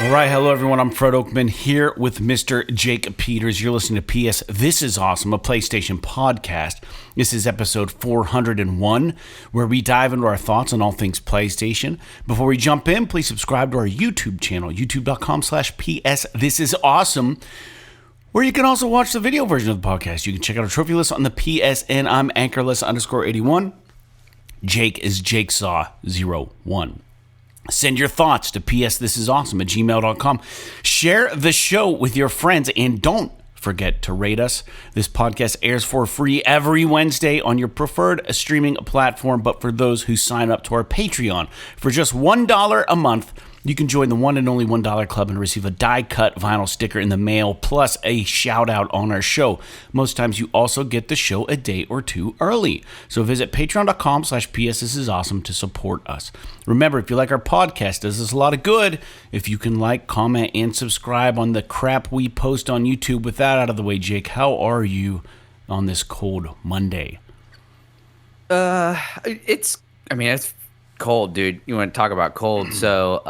All right, hello everyone. I'm Fred Oakman here with Mr. Jake Peters. You're listening to PS This Is Awesome, a PlayStation podcast. This is episode 401, where we dive into our thoughts on all things PlayStation. Before we jump in, please subscribe to our YouTube channel, youtube.com/PS This Is Awesome, where you can also watch the video version of the podcast. You can check out our trophy list on the PSN. I'm Anchorless_81. Jake is JakeSaw01. Send your thoughts to psthisisawesome@gmail.com. Share the show with your friends and don't forget to rate us. This podcast airs for free every Wednesday on your preferred streaming platform, but for those who sign up to our Patreon for just $1 a month, you can join the one and only $1 club and receive a die-cut vinyl sticker in the mail, plus a shout-out on our show. Most times you also get the show a day or two early. So visit patreon.com/psthisisawesome to support us. Remember, if you like our podcast, it does us a lot of good if you can like, comment, and subscribe on the crap we post on YouTube. With that out of the way, Jake, how are you on this cold Monday? It's cold, dude. You want to talk about cold? So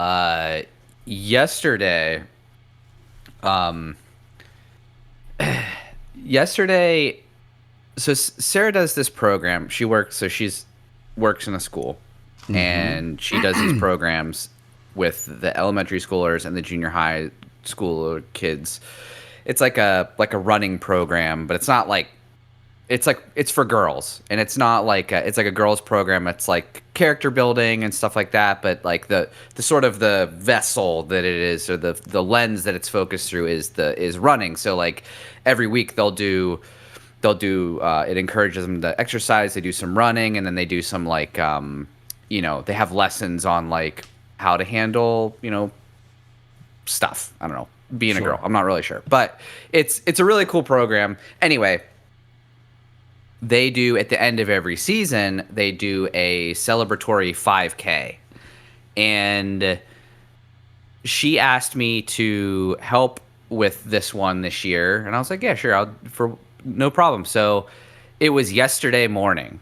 yesterday so Sarah does this program. She's works in a school, and she does these programs with the elementary schoolers and the junior high school kids. It's like a running program, but it's not like it's for girls, and it's not like it's like a girls program. It's like character building and stuff like that, but like the sort of the vessel that it is, or the lens that it's focused through is running. So like every week they'll do it encourages them to exercise. They do some running, and then they do some like they have lessons on like how to handle stuff. I don't know, being a girl. I'm not really sure, but it's a really cool program. Anyway, they do, at the end of every season, they do a celebratory 5K. And she asked me to help with this one this year. And I was like, yeah, sure, no problem. So it was yesterday morning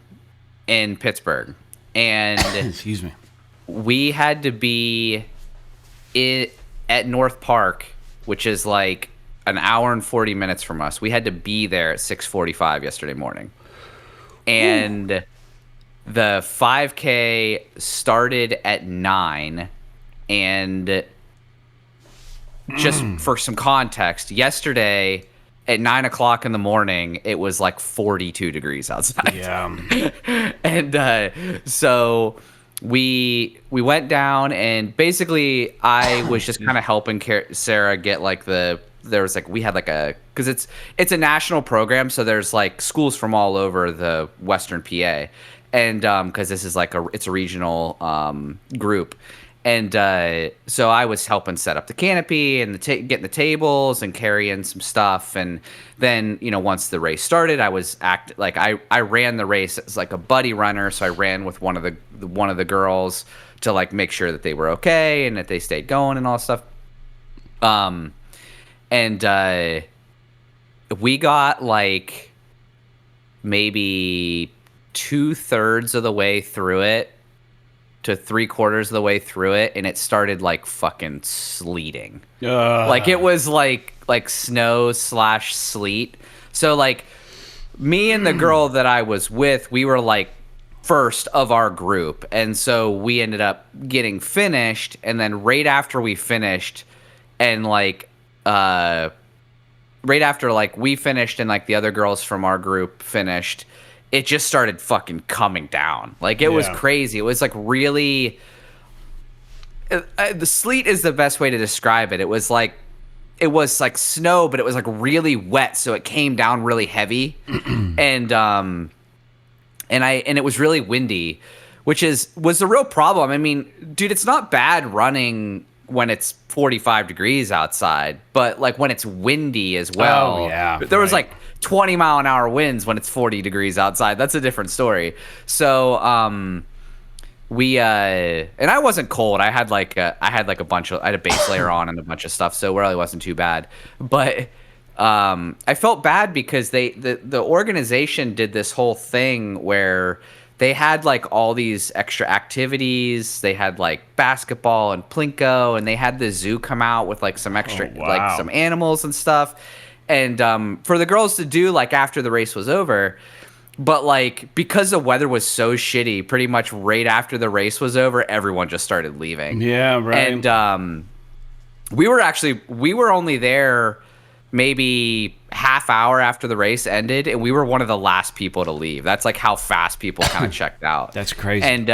in Pittsburgh. And Excuse me. we had to be at North Park, which is like an hour and 40 minutes from us. We had to be there at 6:45 yesterday morning. And the 5K started at 9, and just for some context, yesterday at 9 o'clock in the morning, it was like 42 degrees outside. Yeah. And so we went down, and basically I was just kind of helping Sarah get like we had like because it's a national program, so there's like schools from all over the Western PA, and because this is like it's a regional group, and so I was helping set up the canopy and getting the tables and carrying some stuff, and then once the race started, I was I ran the race as like a buddy runner, so I ran with one of the girls to like make sure that they were okay and that they stayed going and all that stuff. And we got like maybe 2/3 of the way through it to 3/4 of the way through it, and it started like fucking sleeting. Like it was like snow/sleet. So like me and the girl that I was with, we were like first of our group, and so we ended up getting finished, and then right after we finished, and right after like we finished and like the other girls from our group finished, it just started fucking coming down. Like it was crazy. It was like really the sleet is the best way to describe it. It was like snow, but it was like really wet, so it came down really heavy. and it was really windy, which was the real problem. I mean, dude, it's not bad running when it's 45 degrees outside, but like when it's windy as well. Oh, yeah. There was like 20-mile-an-hour winds when it's 40 degrees outside. That's a different story. So we and I wasn't cold. I had a base layer on and a bunch of stuff, so it really wasn't too bad. But I felt bad because the organization did this whole thing where they had like all these extra activities. They had like basketball and plinko, and they had the zoo come out with like some extra like some animals and stuff. And for the girls to do like after the race was over. But like because the weather was so shitty, pretty much right after the race was over, everyone just started leaving. Yeah, right. And we were only there maybe half hour after the race ended, and we were one of the last people to leave. That's like how fast people kind of checked out. That's crazy. And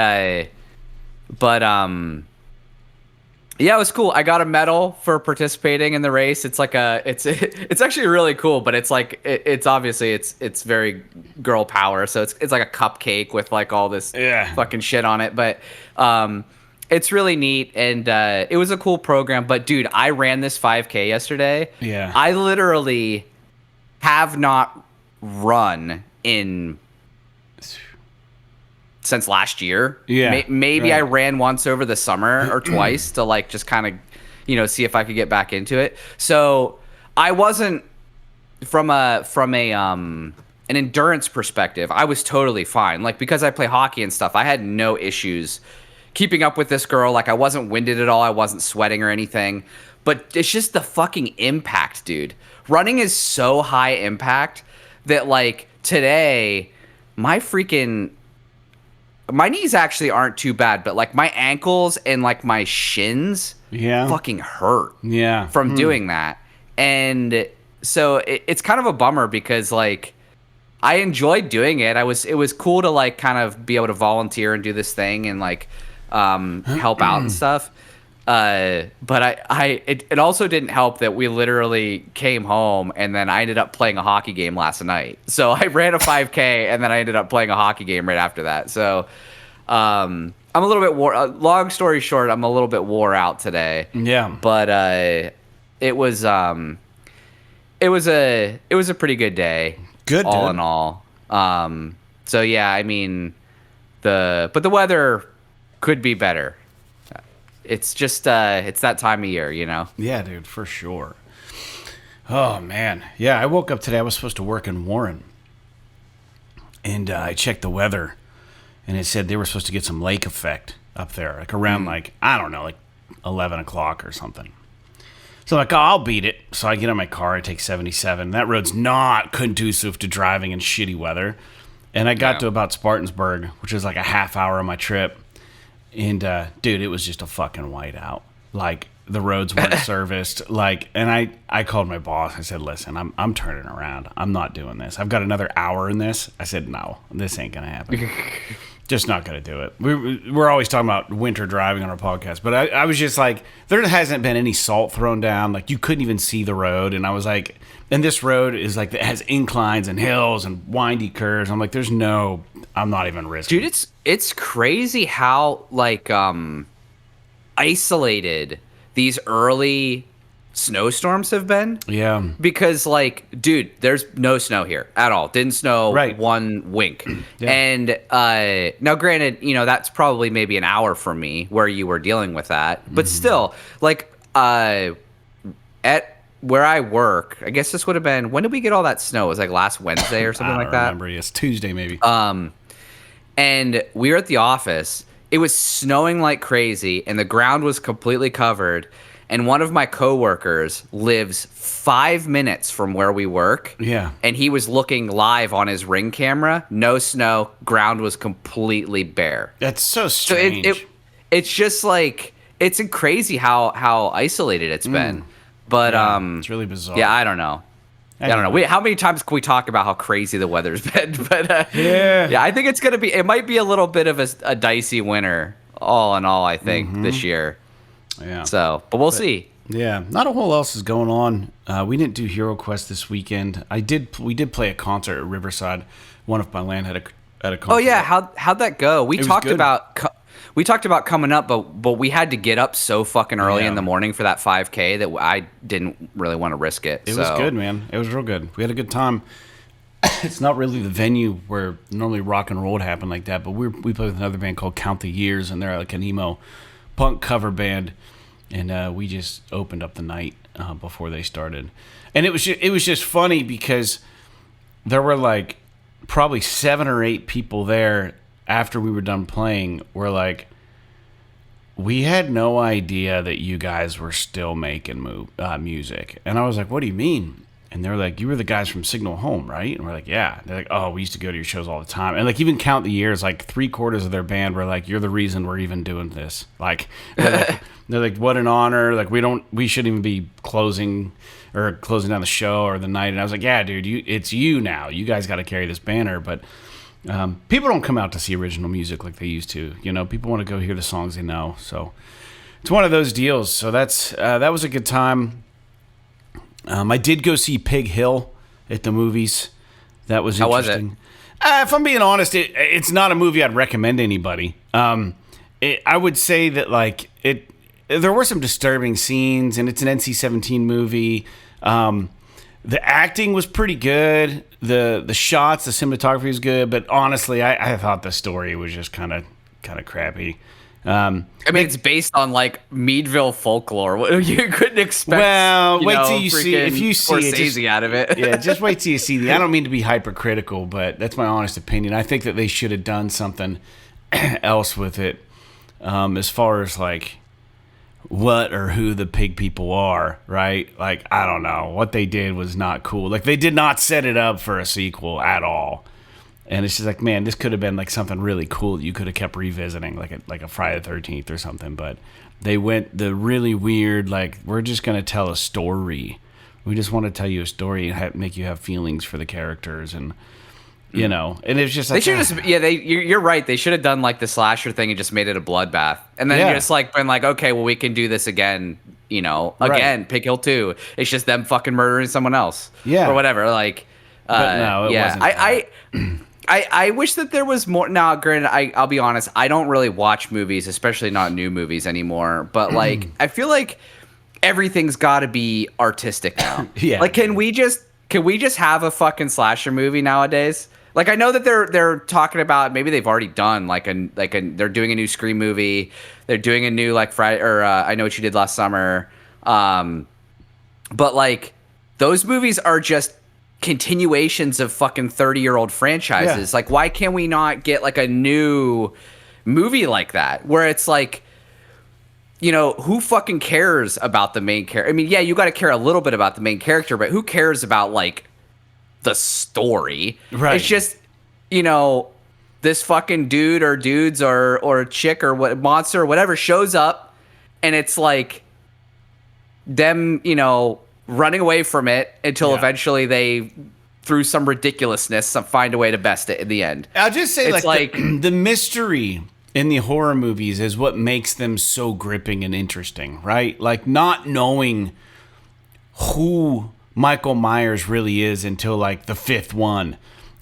yeah, it was cool. I got a medal for participating in the race. It's like it's actually really cool, but it's like it's obviously it's very girl power. So it's like a cupcake with like all this fucking shit on it. But it's really neat, and it was a cool program. But dude, I ran this 5K yesterday. Yeah, I literally have not run since last year. Yeah. Maybe I ran once over the summer or twice to like just kind of, see if I could get back into it. So I wasn't from an endurance perspective, I was totally fine. Like because I play hockey and stuff, I had no issues keeping up with this girl. Like I wasn't winded at all. I wasn't sweating or anything. But it's just the fucking impact, dude. Running is so high impact that like today, my knees actually aren't too bad, but like my ankles and like my shins fucking hurt from doing that. And so it's kind of a bummer because like I enjoyed doing it. It was cool to like kind of be able to volunteer and do this thing and like help out and stuff. But it also didn't help that we literally came home and then I ended up playing a hockey game last night. So I ran a 5K and then I ended up playing a hockey game right after that. So I'm a little bit long story short, I'm a little bit wore out today. Yeah. But it was a pretty good day. Good, all dude. in all. So yeah, I mean but the weather could be better. It's just it's that time of year, you know. Yeah, dude, for sure. Oh man, yeah. I woke up today. I was supposed to work in Warren, and I checked the weather, and it said they were supposed to get some lake effect up there, like around like I don't know, like 11 o'clock or something. So like, oh, I'll beat it. So I get in my car. I take 77. That road's not conducive to driving in shitty weather, and I got to about Spartansburg, which is like a half hour of my trip. And, dude, it was just a fucking whiteout. Like, the roads weren't serviced. Like, and I called my boss. I said, listen, I'm turning around. I'm not doing this. I've got another hour in this. I said, no, this ain't going to happen. Just not going to do it. We're always talking about winter driving on our podcast. But I was just like, there hasn't been any salt thrown down. Like, you couldn't even see the road. And I was like, and this road is like, it has inclines and hills and windy curves. I'm like, I'm not even risking. Dude, it's crazy how like isolated these early snowstorms have been. Yeah. Because like, dude, there's no snow here at all. Didn't snow one wink. Yeah. And now granted, that's probably maybe an hour from me where you were dealing with that. But still, like at where I work, I guess this would have been, when did we get all that snow? It was like last Wednesday or something like that. I remember. Yes, Tuesday maybe. And we were at the office. It was snowing like crazy, and the ground was completely covered. And one of my coworkers lives 5 minutes from where we work. Yeah. And he was looking live on his Ring camera. No snow. Ground was completely bare. That's so strange. So it's just like, it's crazy how isolated it's been. But it's really bizarre. Yeah, I don't know. I don't know. How many times can we talk about how crazy the weather's been? But yeah, I think it might be a little bit of a dicey winter, all in all, I think, this year. Yeah. So, but we'll see. Yeah, not a whole else is going on. We didn't do Hero Quest this weekend. We did play a concert at Riverside. One of my land had a concert. Oh yeah, how'd that go? We talked about coming up, but we had to get up so fucking early in the morning for that 5K that I didn't really want to risk it. It was good, man. It was real good. We had a good time. It's not really the venue where normally rock and roll would happen like that, but we played with another band called Count the Years, and they're like an emo punk cover band, and we just opened up the night before they started, and it was just funny because there were like probably 7 or 8 people there after we were done playing were like, we had no idea that you guys were still making music. And I was like, what do you mean? And they're like, you were the guys from Signal Home, right? And we're like, yeah. They're like, oh, we used to go to your shows all the time. And like, even count the years, like 3/4 of their band were like, you're the reason we're even doing this. Like, they're like, what an honor. Like, we shouldn't even be closing down the show or the night. And I was like, yeah, dude, it's you now. You guys got to carry this banner. But people don't come out to see original music like they used to. You know, people want to go hear the songs they know. So it's one of those deals. So that was a good time. I did go see Pig Hill at the movies. That was interesting. How was it? If I'm being honest, it's not a movie I'd recommend to anybody. I would say that like there were some disturbing scenes, and it's an NC-17 movie. The acting was pretty good. The shots, the cinematography was good, but honestly, I thought the story was just kind of crappy. I mean, it's based on like Meadville folklore. You couldn't expect. Well, wait till you see. If you see Scorsese it, just, out of it. Yeah, just wait till you see. I don't mean to be hypercritical, but that's my honest opinion. I think that they should have done something else with it, as far as like what or who the pig people are, right? Like, I don't know. What they did was not cool. Like, they did not set it up for a sequel at all. And it's just like, man, this could have been like something really cool that you could have kept revisiting, like a Friday the 13th or something. But they went the really weird, like, we're just going to tell a story. We just want to tell you a story and make you have feelings for the characters. And, you know, and it's just like, they should just, you're right. They should have done like the slasher thing and just made it a bloodbath. And then just like been like, okay, well, we can do this again, you know, again, right. Pig Hill 2. It's just them fucking murdering someone else. Yeah. Or whatever. Like, but no, it wasn't. I wish that there was more. Now, granted, I'll be honest, I don't really watch movies, especially not new movies anymore. But like, I feel like everything's got to be artistic now. Yeah. Like, can we just have a fucking slasher movie nowadays? Like, I know that they're talking about, maybe they've already done they're doing a new Scream movie. They're doing a new like Friday or I Know What You Did Last Summer. But like, those movies are just continuations of fucking 30-year-old franchises. Like, why can we not get like a new movie like that where it's like, you know, who fucking cares about the main character? I mean, yeah, you got to care a little bit about the main character, but who cares about like the story? Right. It's just, you know, this fucking dude or dudes or chick or what monster or whatever shows up, and it's like them, you know, running away from it until eventually they, through some ridiculousness, find a way to best it in the end. I'll just say, it's like the mystery in the horror movies is what makes them so gripping and interesting, right? Like, not knowing who Michael Myers really is until like the fifth one,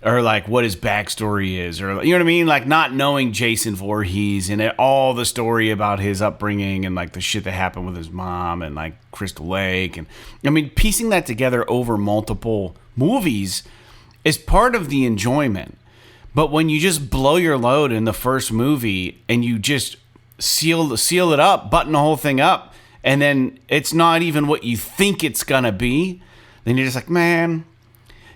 or like what his backstory is, or, you know what I mean? Like, not knowing Jason Voorhees and all the story about his upbringing and like the shit that happened with his mom and like Crystal Lake. And I mean, piecing that together over multiple movies is part of the enjoyment. But when you just blow your load in the first movie and you just seal it up, button the whole thing up, and then it's not even what you think it's gonna be, then you're just like, man,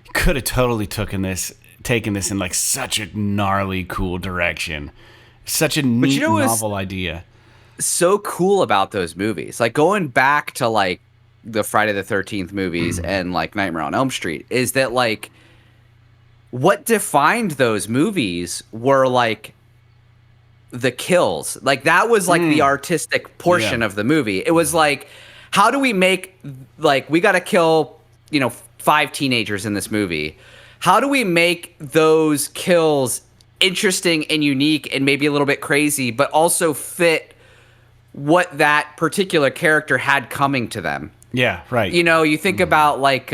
you could have totally taken this in like such a gnarly, cool direction. Such a neat, novel idea. So cool about those movies, like going back to like the Friday the 13th movies and like Nightmare on Elm Street, is that like what defined those movies were like the kills. Like, that was like the artistic portion of the movie. It was like, how do we make, like, we got to kill, you know, 5 teenagers in this movie. How do we make those kills interesting and unique and maybe a little bit crazy, but also fit what that particular character had coming to them? Yeah, right. You know, you think about like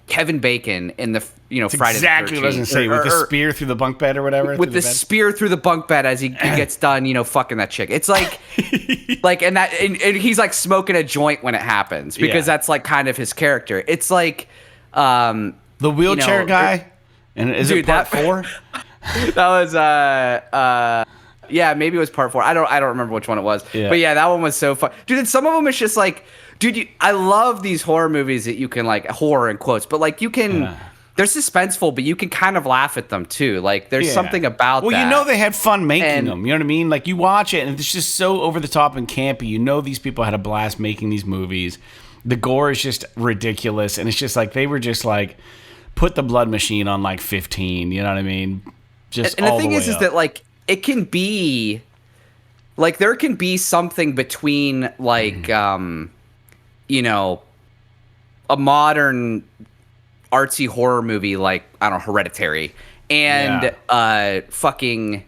Kevin Bacon in the, you know, That's Friday exactly the 13th. What I was going to say, with the spear through the bunk bed or whatever. With the spear through the bunk bed as he gets done, you know, fucking that chick. It's like, like, and he's like smoking a joint when it happens, because that's like kind of his character. It's like, the wheelchair guy. And is it part 4? That was, yeah, maybe it was part 4. I don't remember which one it was. Yeah. But yeah, that one was so fun. Dude, and some of them it's just like, dude, I love these horror movies that you can, like, horror in quotes, but like you can, they're suspenseful, but you can kind of laugh at them too. Like there's something about that. Well, you know they had fun making them. You know what I mean? Like you watch it and it's just so over the top and campy. You know these people had a blast making these movies. The gore is just ridiculous, and it's just like they were just like put the blood machine on like 15. You know what I mean? Just and the thing is that like it can be like there can be something between like you know, a modern artsy horror movie like, I don't know, Hereditary, and fucking,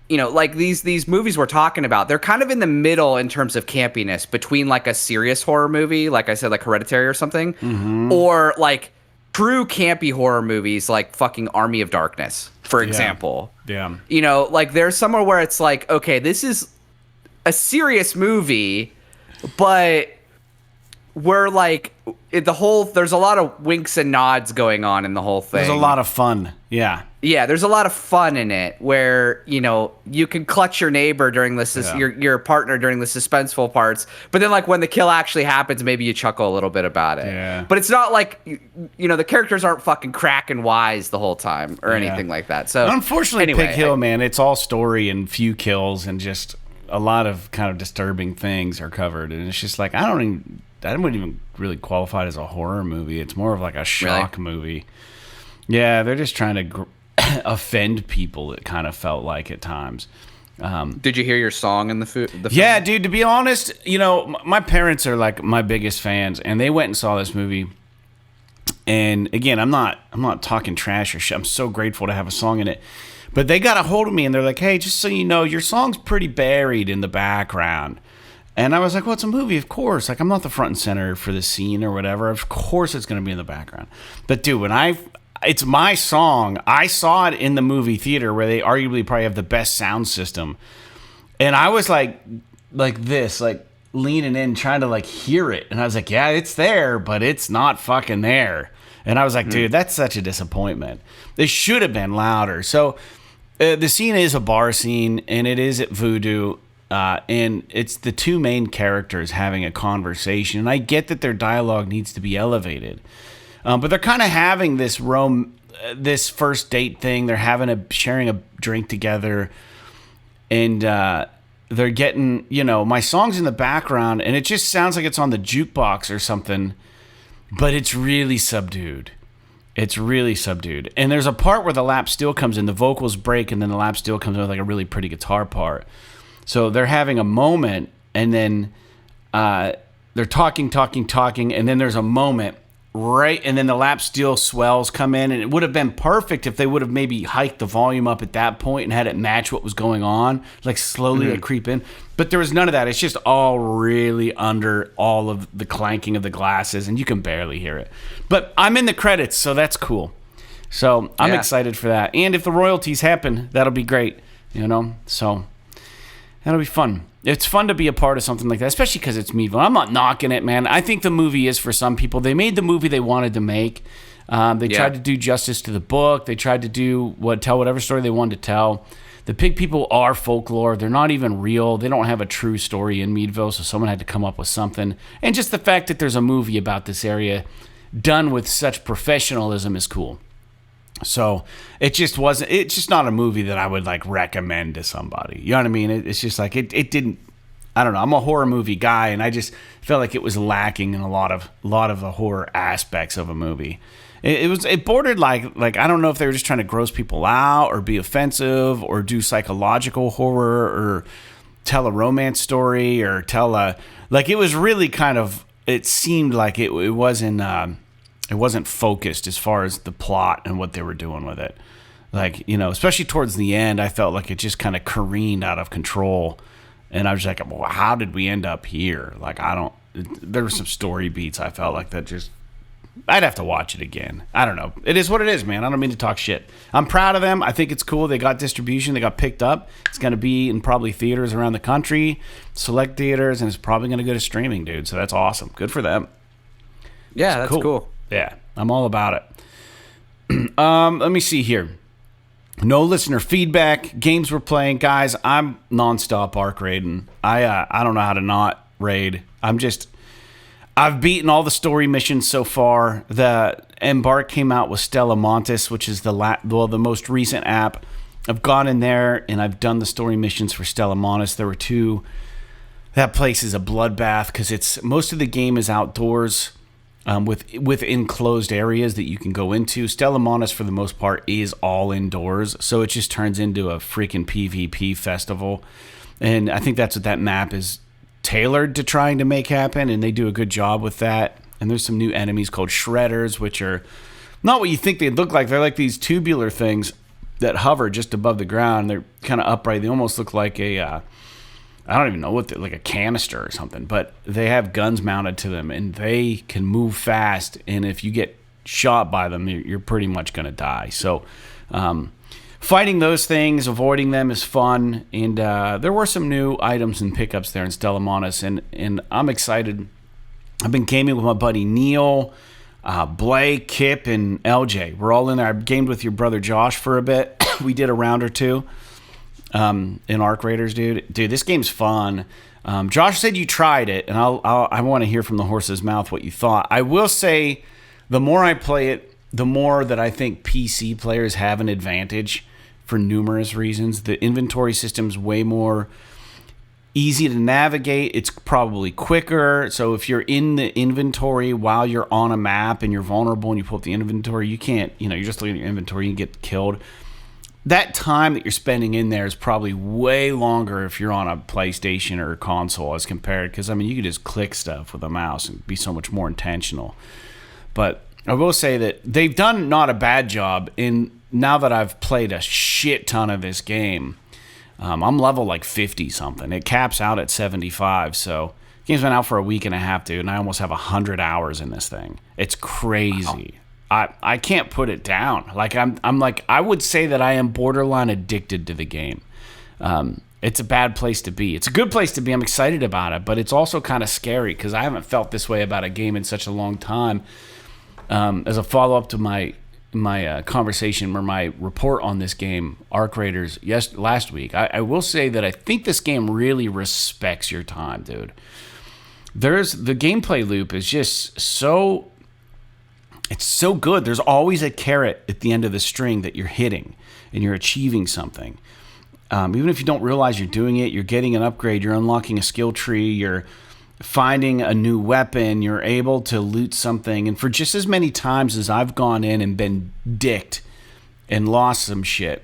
you know, like these movies we're talking about, they're kind of in the middle in terms of campiness between like a serious horror movie, like I said, like Hereditary or something, or like true campy horror movies like fucking Army of Darkness, for example. Yeah. You know, like there's somewhere where it's like, okay, this is a serious movie, but we're like there's a lot of winks and nods going on in the whole thing. There's a lot of fun. Yeah. Yeah, there's a lot of fun in it where, you know, you can clutch your neighbor during your partner during the suspenseful parts, but then like when the kill actually happens, maybe you chuckle a little bit about it. Yeah. But it's not like, you know, the characters aren't fucking cracking wise the whole time or anything like that. So unfortunately, anyway, Pig Hill, man, it's all story and few kills and just a lot of kind of disturbing things are covered, and it's just like I wouldn't even really qualify it as a horror movie. It's more of like a shock movie. Yeah, they're just trying to offend people. It kind of felt like at times. Did you hear your song in the film? Yeah, dude. To be honest, you know, my parents are like my biggest fans, and they went and saw this movie. And again, I'm not talking trash or shit. I'm so grateful to have a song in it. But they got a hold of me, and they're like, "Hey, just so you know, your song's pretty buried in the background." And I was like, well, it's a movie, of course. Like, I'm not the front and center for the scene or whatever. Of course it's going to be in the background. But, dude, it's my song. I saw it in the movie theater where they arguably probably have the best sound system. And I was like this, like leaning in, trying to like hear it. And I was like, yeah, it's there, but it's not fucking there. And I was like, dude, that's such a disappointment. They should have been louder. So the scene is a bar scene, and it is at Voodoo. And it's the two main characters having a conversation. And I get that their dialogue needs to be elevated. But they're kind of having this first date thing. They're sharing a drink together. And they're getting, you know, my song's in the background. And it just sounds like it's on the jukebox or something. But it's really subdued. And there's a part where the lap steel comes in. The vocals break, and then the lap steel comes in with like a really pretty guitar part. So they're having a moment, and then they're talking, and then there's a moment, right? And then the lap steel swells come in, and it would have been perfect if they would have maybe hiked the volume up at that point and had it match what was going on, like slowly like creep in. But there was none of that. It's just all really under all of the clanking of the glasses, and you can barely hear it. But I'm in the credits, so that's cool. So I'm excited for that. And if the royalties happen, that'll be great, you know? So that'll be fun. It's fun to be a part of something like that, especially because it's Meadville. I'm not knocking it, man. I think the movie is for some people. They made the movie they wanted to make. They tried to do justice to the book. They tried to tell whatever story they wanted to tell. The pig people are folklore. They're not even real. They don't have a true story in Meadville, so someone had to come up with something. And just the fact that there's a movie about this area done with such professionalism is cool. So it's just not a movie that I would like recommend to somebody. You know what I mean? It's just like it didn't, I don't know. I'm a horror movie guy, and I just felt like it was lacking in a lot of the horror aspects of a movie. It bordered like I don't know if they were just trying to gross people out or be offensive or do psychological horror or tell a romance story or tell it was really kind of, it seemed like it wasn't focused as far as the plot and what they were doing with it. Like, you know, especially towards the end, I felt like it just kind of careened out of control. And I was like, well, how did we end up here? Like, there were some story beats I felt like that just, I'd have to watch it again. I don't know. It is what it is, man. I don't mean to talk shit. I'm proud of them. I think it's cool. They got distribution. They got picked up. It's going to be in probably theaters around the country, select theaters, and it's probably going to go to streaming, dude. So that's awesome. Good for them. Yeah, that's cool. Yeah, I'm all about it. Let me see here. No listener feedback. Games we're playing, guys. I'm nonstop arc raiding. I don't know how to not raid. I've beaten all the story missions so far. Embark came out with Stella Montis, which is the most recent app. I've gone in there and I've done the story missions for Stella Montis. There were 2. That place is a bloodbath because most of the game is outdoors, with enclosed areas that you can go into. Stella Montis, for the most part, is all indoors, so it just turns into a freaking PvP festival. And I think that's what that map is tailored to trying to make happen, and they do a good job with that. And there's some new enemies called Shredders, which are not what you think they'd look like. They're like these tubular things that hover just above the ground. They're kind of upright. They almost look like I don't even know what like a canister or something, but they have guns mounted to them and they can move fast. And if you get shot by them, you're pretty much going to die. So, fighting those things, avoiding them is fun. And there were some new items and pickups there in Stella Montis, and I'm excited. I've been gaming with my buddy Neil, Blake, Kip, and LJ. We're all in there. I gamed with your brother Josh for a bit. We did a round or 2 in Arc Raiders, dude. This game's fun. Josh said you tried it, and I want to hear from the horse's mouth what you thought. I will say, the more I play it, the more that I think PC players have an advantage for numerous reasons. The inventory system's way more easy to navigate. It's probably quicker. So if you're in the inventory while you're on a map and you're vulnerable and you pull up the inventory, you can't, you're just looking at your inventory and you get killed. That time that you're spending in there is probably way longer if you're on a PlayStation or a console as compared, because you can just click stuff with a mouse and be so much more intentional. But I will say that they've done not a bad job in, now that I've played a shit ton of this game. I'm level like 50 something. It caps out at 75. So the game's been out for a week and a half, dude, and I almost have 100 hours in this thing. It's crazy. Wow. I can't put it down. Like I'm like, I would say that I am borderline addicted to the game. It's a bad place to be. It's a good place to be. I'm excited about it, but it's also kind of scary because I haven't felt this way about a game in such a long time. As a follow-up to my conversation or my report on this game, Arc Raiders, last week, I will say that I think this game really respects your time, dude. The gameplay loop is just so... It's so good. There's always a carrot at the end of the string that you're hitting and you're achieving something. Even if you don't realize you're doing it, you're getting an upgrade, you're unlocking a skill tree, you're finding a new weapon, you're able to loot something. And for just as many times as I've gone in and been dicked and lost some shit,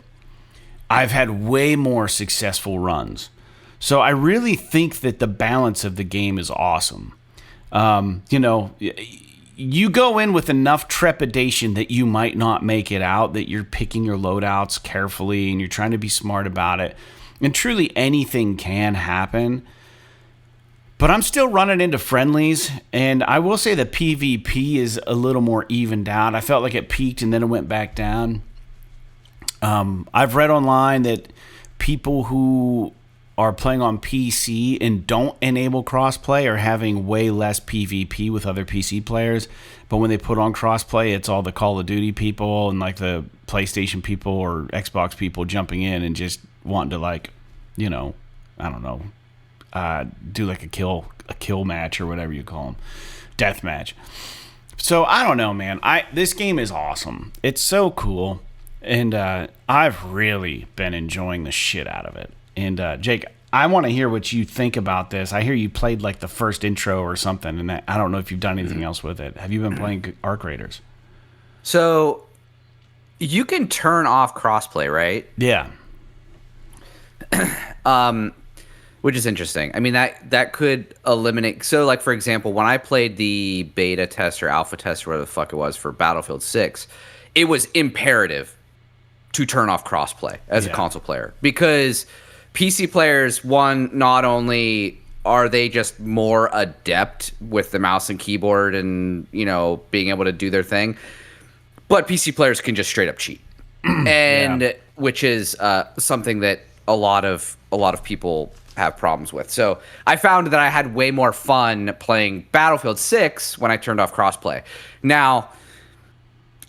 I've had way more successful runs. So I really think that the balance of the game is awesome. You go in with enough trepidation that you might not make it out, that you're picking your loadouts carefully and you're trying to be smart about it. And truly anything can happen. But I'm still running into friendlies, and I will say the PvP is a little more evened out. I felt like it peaked and then it went back down. I've read online that people who are playing on PC and don't enable crossplay are having way less PvP with other PC players. But when they put on crossplay, it's all the Call of Duty people and like the PlayStation people or Xbox people jumping in and just wanting to I don't know, do like a kill match or whatever you call them, death match. So I don't know, man. This game is awesome. It's so cool, and I've really been enjoying the shit out of it. And Jake, I want to hear what you think about this. I hear you played like the first intro or something, and I don't know if you've done anything else with it. Have you been playing Arc Raiders? So you can turn off crossplay, right? Yeah. Which is interesting. I mean, that could eliminate... So, like, for example, when I played the beta test or alpha test or whatever the fuck it was for Battlefield 6, it was imperative to turn off crossplay as a console player. Because PC players, one, not only are they just more adept with the mouse and keyboard and, being able to do their thing, but PC players can just straight up cheat. And which is something that a lot of people have problems with. So I found that I had way more fun playing Battlefield 6 when I turned off crossplay. Now,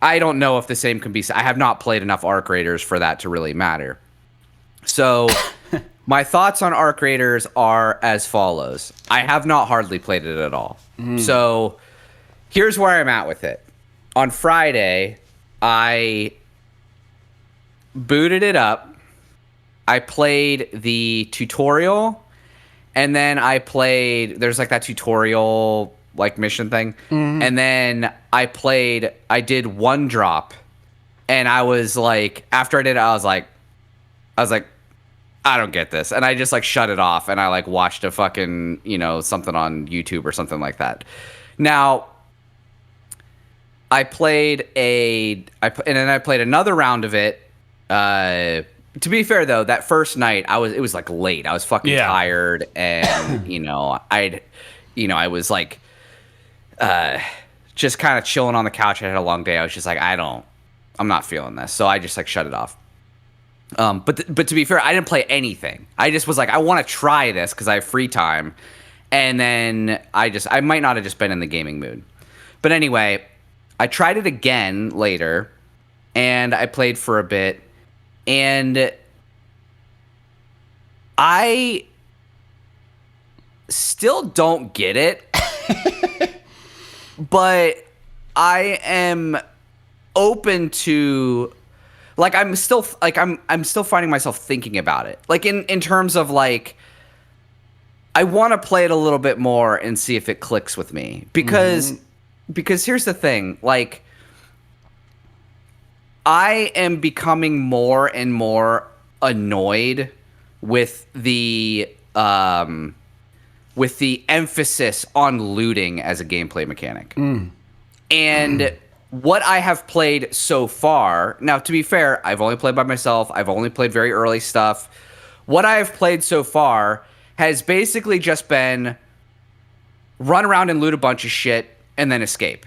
I don't know if the same can be... I have not played enough Arc Raiders for that to really matter. So my thoughts on Arc Raiders are as follows. I have not hardly played it at all. So here's where I'm at with it. on Friday, I booted it up. I played the tutorial, and then I played, there's like that tutorial like mission thing. And then I did one drop, and I was like, after I did it, I was like, I don't get this. And I just like shut it off, and I like watched a fucking, something on YouTube or something like that. Now, I played and then I played another round of it. To be fair though, that first night it was like late. I was fucking tired, and I was like just kind of chilling on the couch. I had a long day. I was just like, I'm not feeling this. So I just like shut it off. But to be fair, I didn't play anything. I just was like, I want to try this because I have free time. And then I might not have just been in the gaming mood. But anyway, I tried it again later, and I played for a bit, and I still don't get it. But I am open to, like, I'm still finding myself thinking about it. Like in terms of like, I want to play it a little bit more and see if it clicks with me, because here's the thing, like, I am becoming more and more annoyed with the emphasis on looting as a gameplay mechanic. And what I have played so far, now to be fair, I've only played by myself. I've only played very early stuff. What I have played so far has basically just been run around and loot a bunch of shit and then escape.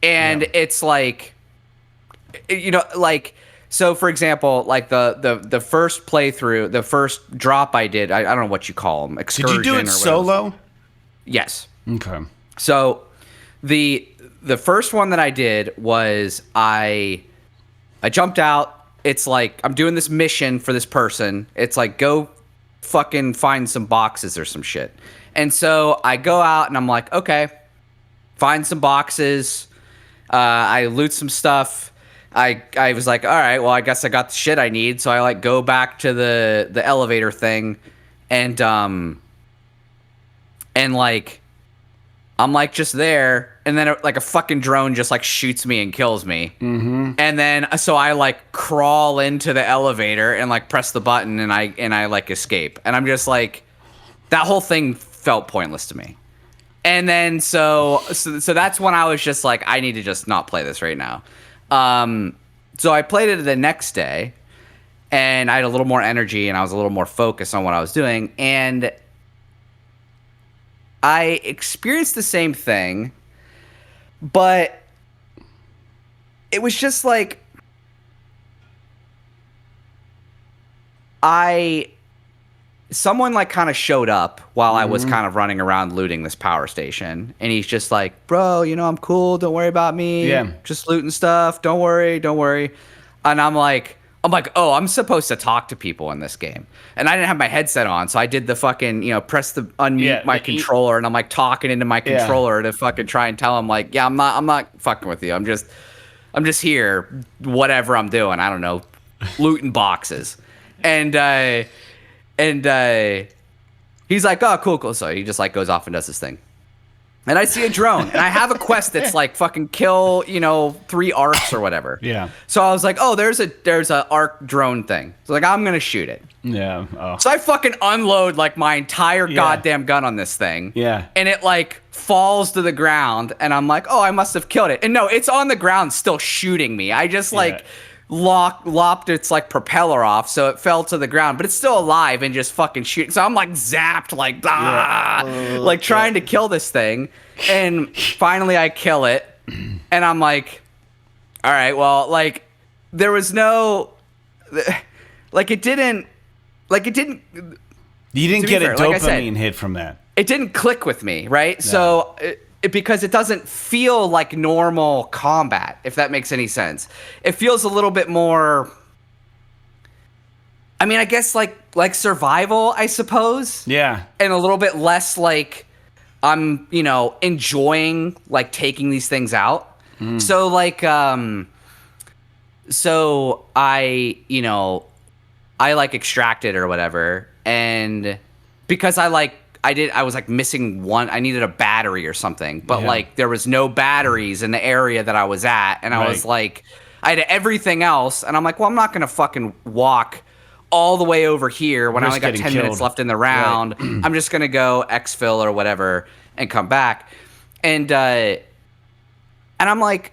And it's like, like, so for example, like the first playthrough, the first drop I did, I don't know what you call them, excursion. Did you do it solo? Yes. Okay. So the first one that I did was I jumped out. It's like, I'm doing this mission for this person. It's like, go fucking find some boxes or some shit. And so I go out and I'm like, okay, find some boxes. I loot some stuff. I was like, all right, well, I guess I got the shit I need. So I like go back to the elevator thing, and like, I'm like just there, and then like a fucking drone just like shoots me and kills me. And then so I like crawl into the elevator and like press the button, and I like escape. And I'm just like, that whole thing felt pointless to me. And then so that's when I was just like, I need to just not play this right now. So I played it the next day, and I had a little more energy, and I was a little more focused on what I was doing, and I experienced the same thing, but it was just like, someone like kind of showed up while I was kind of running around looting this power station, and he's just like, bro, I'm cool, don't worry about me. Yeah. Just looting stuff. Don't worry. And I'm like, oh, I'm supposed to talk to people in this game. And I didn't have my headset on, so I did the fucking, press the unmute my controller, and I'm like talking into my controller to fucking try and tell him like, yeah, I'm not fucking with you. I'm just here, whatever I'm doing. I don't know, looting boxes. And he's like, oh, cool. So he just like goes off and does this thing. And I see a drone, and I have a quest that's like fucking kill, 3 arcs or whatever. Yeah. So I was like, oh, there's a arc drone thing. So like, I'm gonna shoot it. Yeah. Oh. So I fucking unload like my entire goddamn gun on this thing. Yeah. And it like falls to the ground, and I'm like, oh, I must have killed it. And no, it's on the ground still shooting me. I just like lopped its like propeller off, so it fell to the ground, but it's still alive and just fucking shooting. So I'm like zapped, like like trying to kill this thing, and finally I kill it, and I'm like, all right, well, like there was no, like it didn't. You didn't get a dopamine hit from that. It didn't click with me, right? No. So. Because it doesn't feel like normal combat, if that makes any sense. It feels a little bit more, I mean, I guess like survival, I suppose. Yeah. And a little bit less like I'm, enjoying like taking these things out. So like so I like extracted or whatever, and because I was like missing one, I needed a battery or something, but like there was no batteries in the area that I was at, and I was like, I had everything else, and I'm like, well, I'm not gonna fucking walk all the way over here when I only got 10 minutes left in the round. I'm just gonna go exfil or whatever and come back, and I'm like,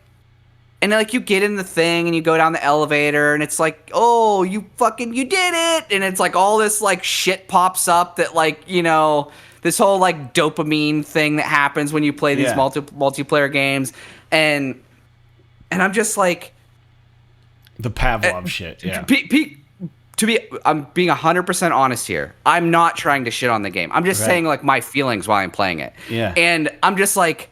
and like you get in the thing and you go down the elevator and it's like, oh, you did it, and it's like all this like shit pops up that like this whole like dopamine thing that happens when you play these multiplayer games, and I'm just like the Pavlov shit. Yeah. I'm being 100% honest here. I'm not trying to shit on the game. I'm just saying like my feelings while I'm playing it. Yeah. And I'm just like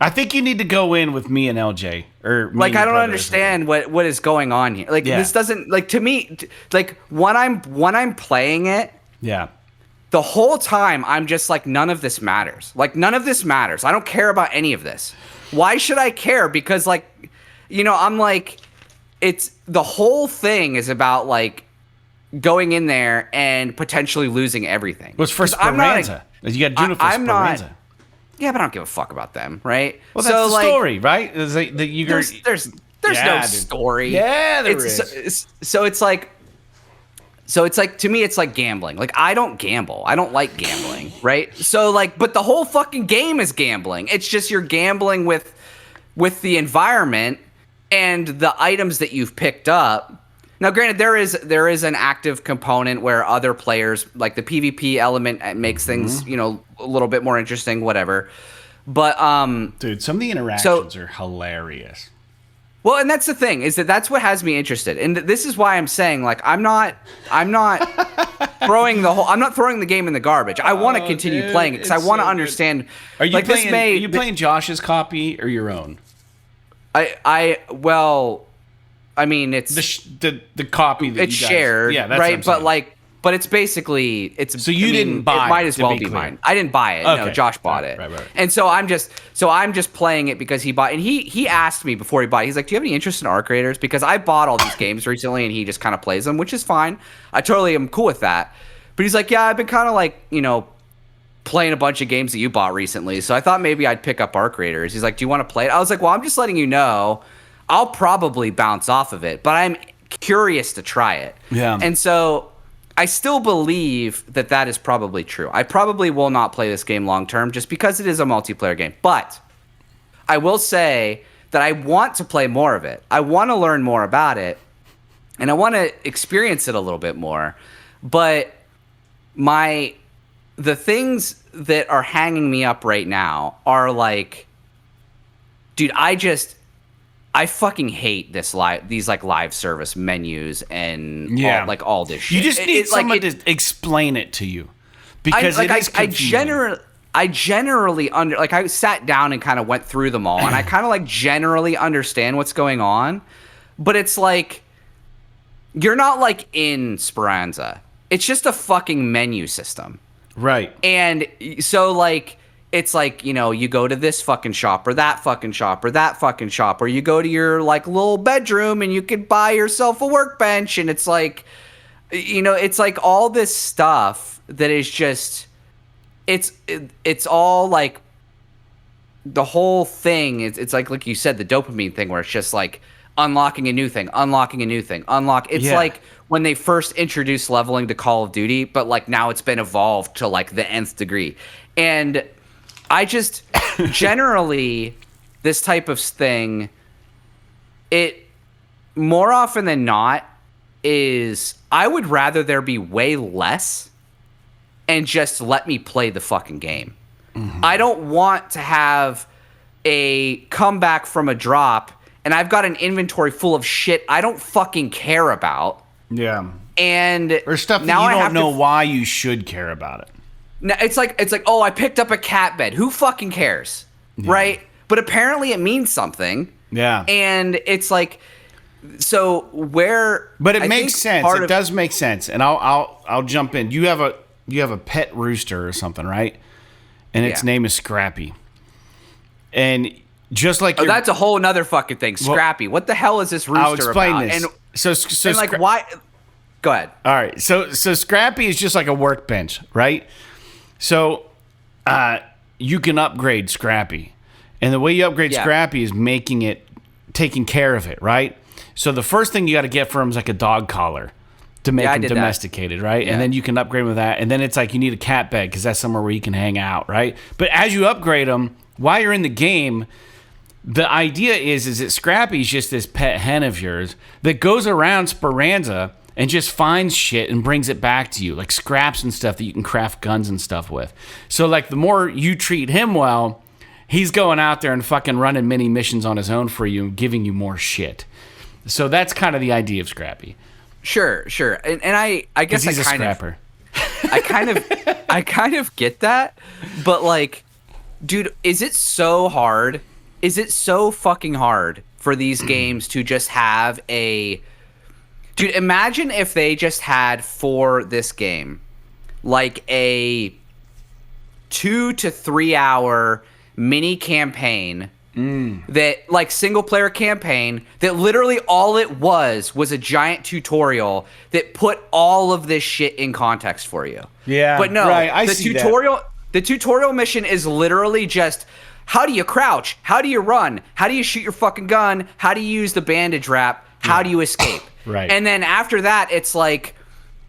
I think you need to go in with me and LJ I don't understand what is going on here. Like this doesn't like to me like when I'm playing it. Yeah. The whole time I'm just like none of this matters. Like none of this matters. I don't care about any of this. Why should I care? Because like I'm like it's the whole thing is about like going in there and potentially losing everything. Well, it's for Speranza. You got to do it for Speranza. Yeah, but I don't give a fuck about them, right? Well, that's the story, right? There's no story. Yeah, there is. So it's like to me, it's like gambling. Like I don't gamble. I don't like gambling, right? So like, but the whole fucking game is gambling. It's just you're gambling with the environment and the items that you've picked up. Now, granted, there is an active component where other players, like the PvP element, makes things a little bit more interesting, whatever. But dude, some of the interactions are hilarious. Well, and that's the thing is that's what has me interested, and this is why I'm saying like I'm not throwing the game in the garbage. I want to continue playing it because I want to understand. Are you are you playing Josh's copy or your own? I mean, it's the copy that it's shared, yeah, that's right? But it's basically so you didn't buy it. It might as well be mine. I didn't buy it. Okay. No, Josh bought it. Right. And so I'm just playing it because he bought. And he asked me before he bought. He's like, "Do you have any interest in Arc Raiders?" Because I bought all these games recently, and he just kind of plays them, which is fine. I totally am cool with that. But he's like, "Yeah, I've been kind of like playing a bunch of games that you bought recently, so I thought maybe I'd pick up Arc Raiders." He's like, "Do you want to play it?" I was like, "Well, I'm just letting you know. I'll probably bounce off of it, but I'm curious to try it." Yeah. And so I still believe that is probably true. I probably will not play this game long term just because it is a multiplayer game. But I will say that I want to play more of it. I want to learn more about it, and I want to experience it a little bit more. But the things that are hanging me up right now are like, dude, I fucking hate these like live service menus and all this shit. You just need someone to explain it to you because I generally I sat down and kind of went through them all and I kind of like generally understand what's going on, but it's like you're not like in Speranza. It's just a fucking menu system, right? And so like. It's like, you go to this fucking shop or that fucking shop or that fucking shop, or you go to your like little bedroom and you can buy yourself a workbench. And it's like, it's like all this stuff that is just, it's all like the whole thing. It's like you said, the dopamine thing where it's just like unlocking a new thing. It's like when they first introduced leveling to Call of Duty, but like now it's been evolved to like the nth degree. And I just generally this type of thing, it more often than not is I would rather there be way less and just let me play the fucking game. Mm-hmm. I don't want to have a comeback from a drop and I've got an inventory full of shit I don't fucking care about. Yeah. And or stuff that now you don't know why you should care about it. Now, it's like, oh, I picked up a cat bed. Who fucking cares? Yeah. Right? But apparently it means something. Yeah. And it's like, so where... But it makes sense. It does make sense. And I'll jump in. You have a pet rooster or something, right? And its name is Scrappy. And just like that's a whole nother fucking thing. Scrappy. What the hell is this rooster I'll explain about? this. And like, why? Go ahead. All right. So Scrappy is just like a workbench, right? So you can upgrade Scrappy. And the way you upgrade Scrappy is taking care of it, right? So the first thing you got to get for him is like a dog collar to make him domesticated, right? Yeah. And then you can upgrade him with that. And then it's like you need a cat bed because that's somewhere where he can hang out, right? But as you upgrade him, while you're in the game, the idea is that Scrappy's just this pet hen of yours that goes around Speranza and just finds shit and brings it back to you, like scraps and stuff that you can craft guns and stuff with. So, like, the more you treat him well, he's going out there and fucking running mini missions on his own for you and giving you more shit. So that's kind of the idea of Scrappy. Sure. And I guess he's a scrapper. I kind of get that, but like, dude, is it so hard? Is it so fucking hard for these games to just have a... Dude, imagine if they just had for this game, like a 2 to 3 hour mini campaign that, like, single player campaign that literally all it was a giant tutorial that put all of this shit in context for you. Yeah, but no, right, the tutorial mission is literally just, how do you crouch? How do you run? How do you shoot your fucking gun? How do you use the bandage wrap? How do you escape? Right. And then after that, it's like,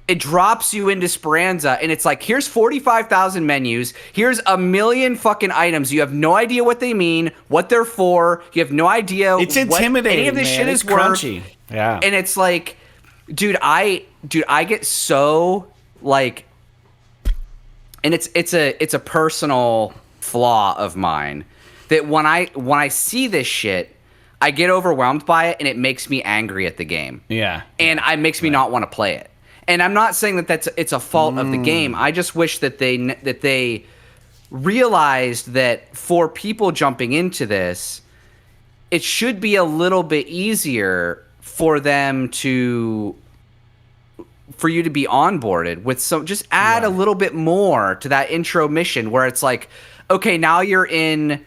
it drops you into Speranza, and it's like, here's 45,000 menus. Here's a million fucking items. You have no idea what they mean, what they're for. You have no idea. It's intimidating. Any of this shit is crunchy. Yeah. And it's like, dude, I get so like, and it's a personal flaw of mine that when I see this shit, I get overwhelmed by it, and it makes me angry at the game. Yeah. And it makes me not want to play it. And I'm not saying that it's a fault of the game. I just wish that they realized that for people jumping into this, it should be a little bit easier for them for you to be onboarded with some, just add a little bit more to that intro mission where it's like, okay, now you're in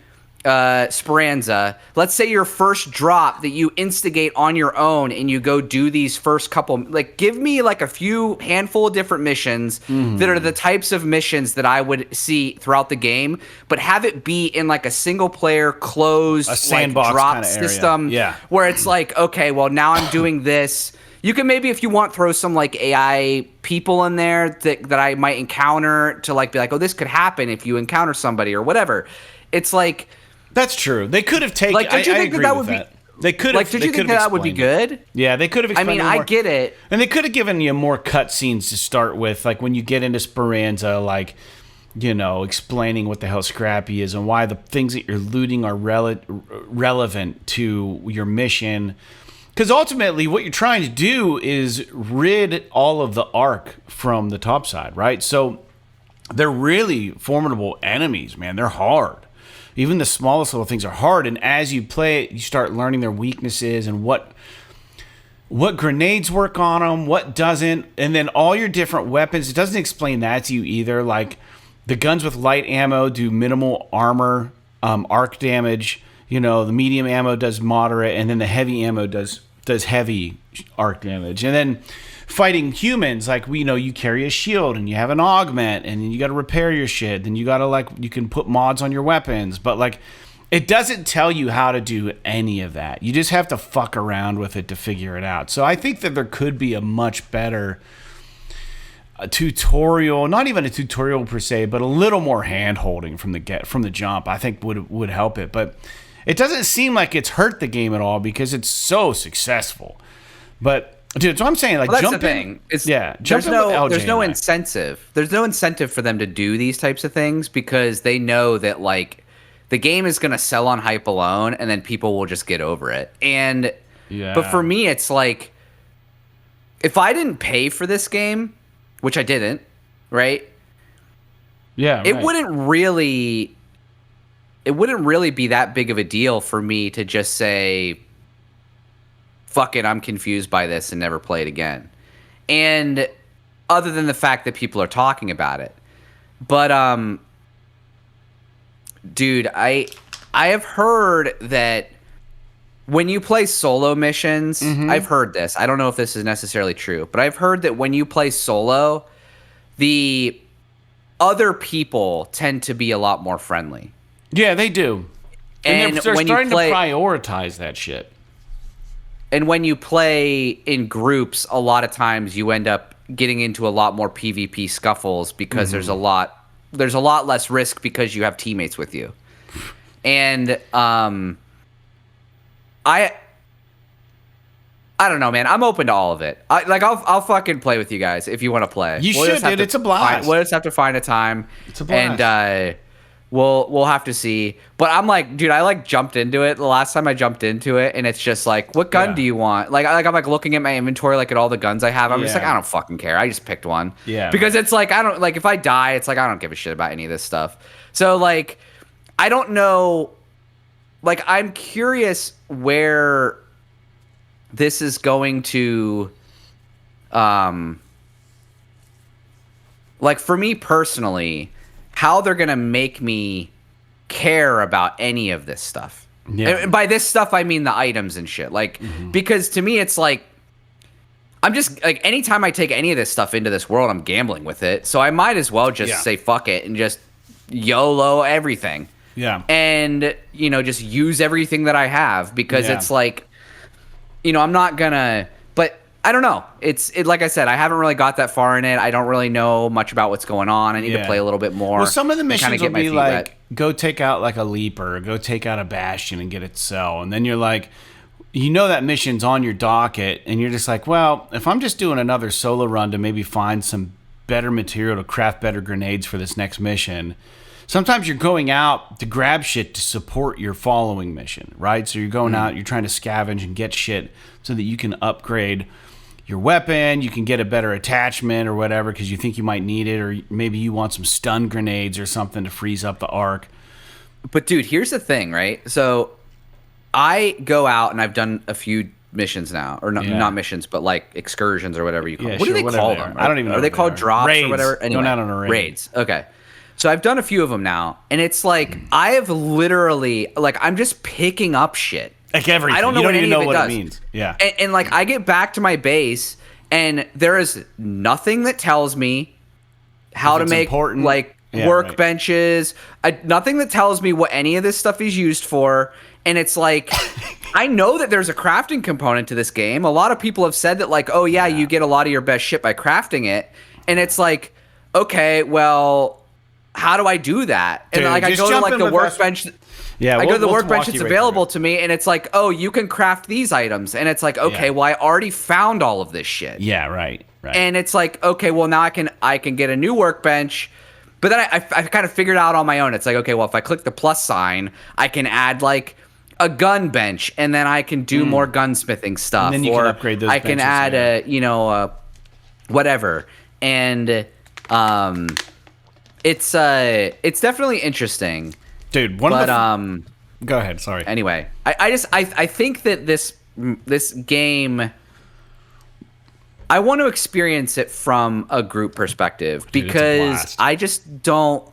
Speranza. Let's say your first drop that you instigate on your own and you go do these first couple, like, give me like a few handful of different missions that are the types of missions that I would see throughout the game, but have it be in like a single player closed, a sandbox, like, drop kind of system, where it's like, okay, well, now I'm doing this. You can maybe, if you want, throw some like AI people in there that I might encounter to like be like, oh, this could happen if you encounter somebody or whatever. It's like, that's true. They could have taken. Like, don't you think that would be? They could have. Like, did you think that would be good? Yeah, they could have. I mean, I get it, and they could have given you more cutscenes to start with, like when you get into Speranza, like, you know, explaining what the hell Scrappy is and why the things that you're looting are relevant to your mission. Because ultimately, what you're trying to do is rid all of the Ark from the top side, right? So they're really formidable enemies, man. They're hard. Even the smallest little things are hard, and as you play it, you start learning their weaknesses and what grenades work on them, what doesn't, and then all your different weapons. It doesn't explain that to you either. Like, the guns with light ammo do minimal armor, arc damage. You know, the medium ammo does moderate, and then the heavy ammo does heavy arc damage. And then fighting humans, like, you carry a shield and you have an augment and you got to repair your shit. Then you got to, like, you can put mods on your weapons, but like, it doesn't tell you how to do any of that. You just have to fuck around with it to figure it out. So I think that there could be a much better tutorial, not even a tutorial per se, but a little more hand holding from the jump. I think would help it, but it doesn't seem like it's hurt the game at all because it's so successful. But dude, so I'm saying, like, well, that's the thing. There's no incentive. There's no incentive for them to do these types of things because they know that, like, the game is going to sell on hype alone, and then people will just get over it. And but for me, it's like, if I didn't pay for this game, which I didn't, right? Yeah, it wouldn't really be that big of a deal for me to just say, fuck it, I'm confused by this and never play it again. And other than the fact that people are talking about it. But dude, I I have heard that when you play solo missions, I've heard this. I don't know if this is necessarily true, but I've heard that when you play solo, the other people tend to be a lot more friendly. Yeah, they do. And they're starting to prioritize that shit. And when you play in groups, a lot of times you end up getting into a lot more PvP scuffles because there's a lot less risk because you have teammates with you. And I don't know, man. I'm open to all of it. I'll fucking play with you guys if you want to play. You should, dude. It's a blast. We'll just have to find a time. It's a blast. And we'll have to see. But I'm like, dude, I jumped into it the last time I jumped into it, and it's just like, what gun do you want? I'm looking at my inventory, at all the guns I have. I'm just like, I don't fucking care. I just picked one. Yeah. Because it's like, I don't if I die, it's like I don't give a shit about any of this stuff. So I don't know. I'm curious where this is going to, for me personally, how they're going to make me care about any of this stuff. Yeah. And by this stuff, I mean the items and shit. Because to me, it's I'm just, anytime I take any of this stuff into this world, I'm gambling with it. So I might as well just say fuck it and just YOLO everything. Yeah. And, just use everything that I have because it's I'm not gonna, but I don't know. Like I said, I haven't really got that far in it. I don't really know much about what's going on. I need to play a little bit more. Well, some of the missions will be go take out a leaper, go take out a bastion and get its cell. And then you're that mission's on your docket and you're just well, if I'm just doing another solo run to maybe find some better material to craft better grenades for this next mission. Sometimes you're going out to grab shit to support your following mission, right? So you're going out, you're trying to scavenge and get shit so that you can upgrade your weapon, you can get a better attachment or whatever because you think you might need it, or maybe you want some stun grenades or something to freeze up the arc. But dude, here's the thing, right? So I go out and I've done a few missions now, or not missions, but excursions or whatever you call them. What do they call them? I don't even know. Are they called drops raids. Or whatever? Anyway, going out on a raid. Raids. Okay. So I've done a few of them now, and it's I have literally, I'm just picking up shit. Everything. I don't know what any of it does. Means. Yeah. And I get back to my base, and there is nothing that tells me how to make, workbenches. Nothing that tells me what any of this stuff is used for. And it's I know that there's a crafting component to this game. A lot of people have said that, you get a lot of your best shit by crafting it. And it's okay, well, how do I do that? And dude, I go to the workbench. I go to the workbench that's available to me, and it's you can craft these items. And it's okay, well, I already found all of this shit. Yeah, right. And it's okay, well, now I can get a new workbench. But then I kind of figured out on my own. It's okay, well, if I click the plus sign, I can add a gun bench, and then I can do more gunsmithing stuff. And then you can upgrade those benches. I can add whatever. And it's definitely interesting, dude. Go ahead. Sorry. Anyway, I think that this game, I want to experience it from a group perspective, dude, because I just don't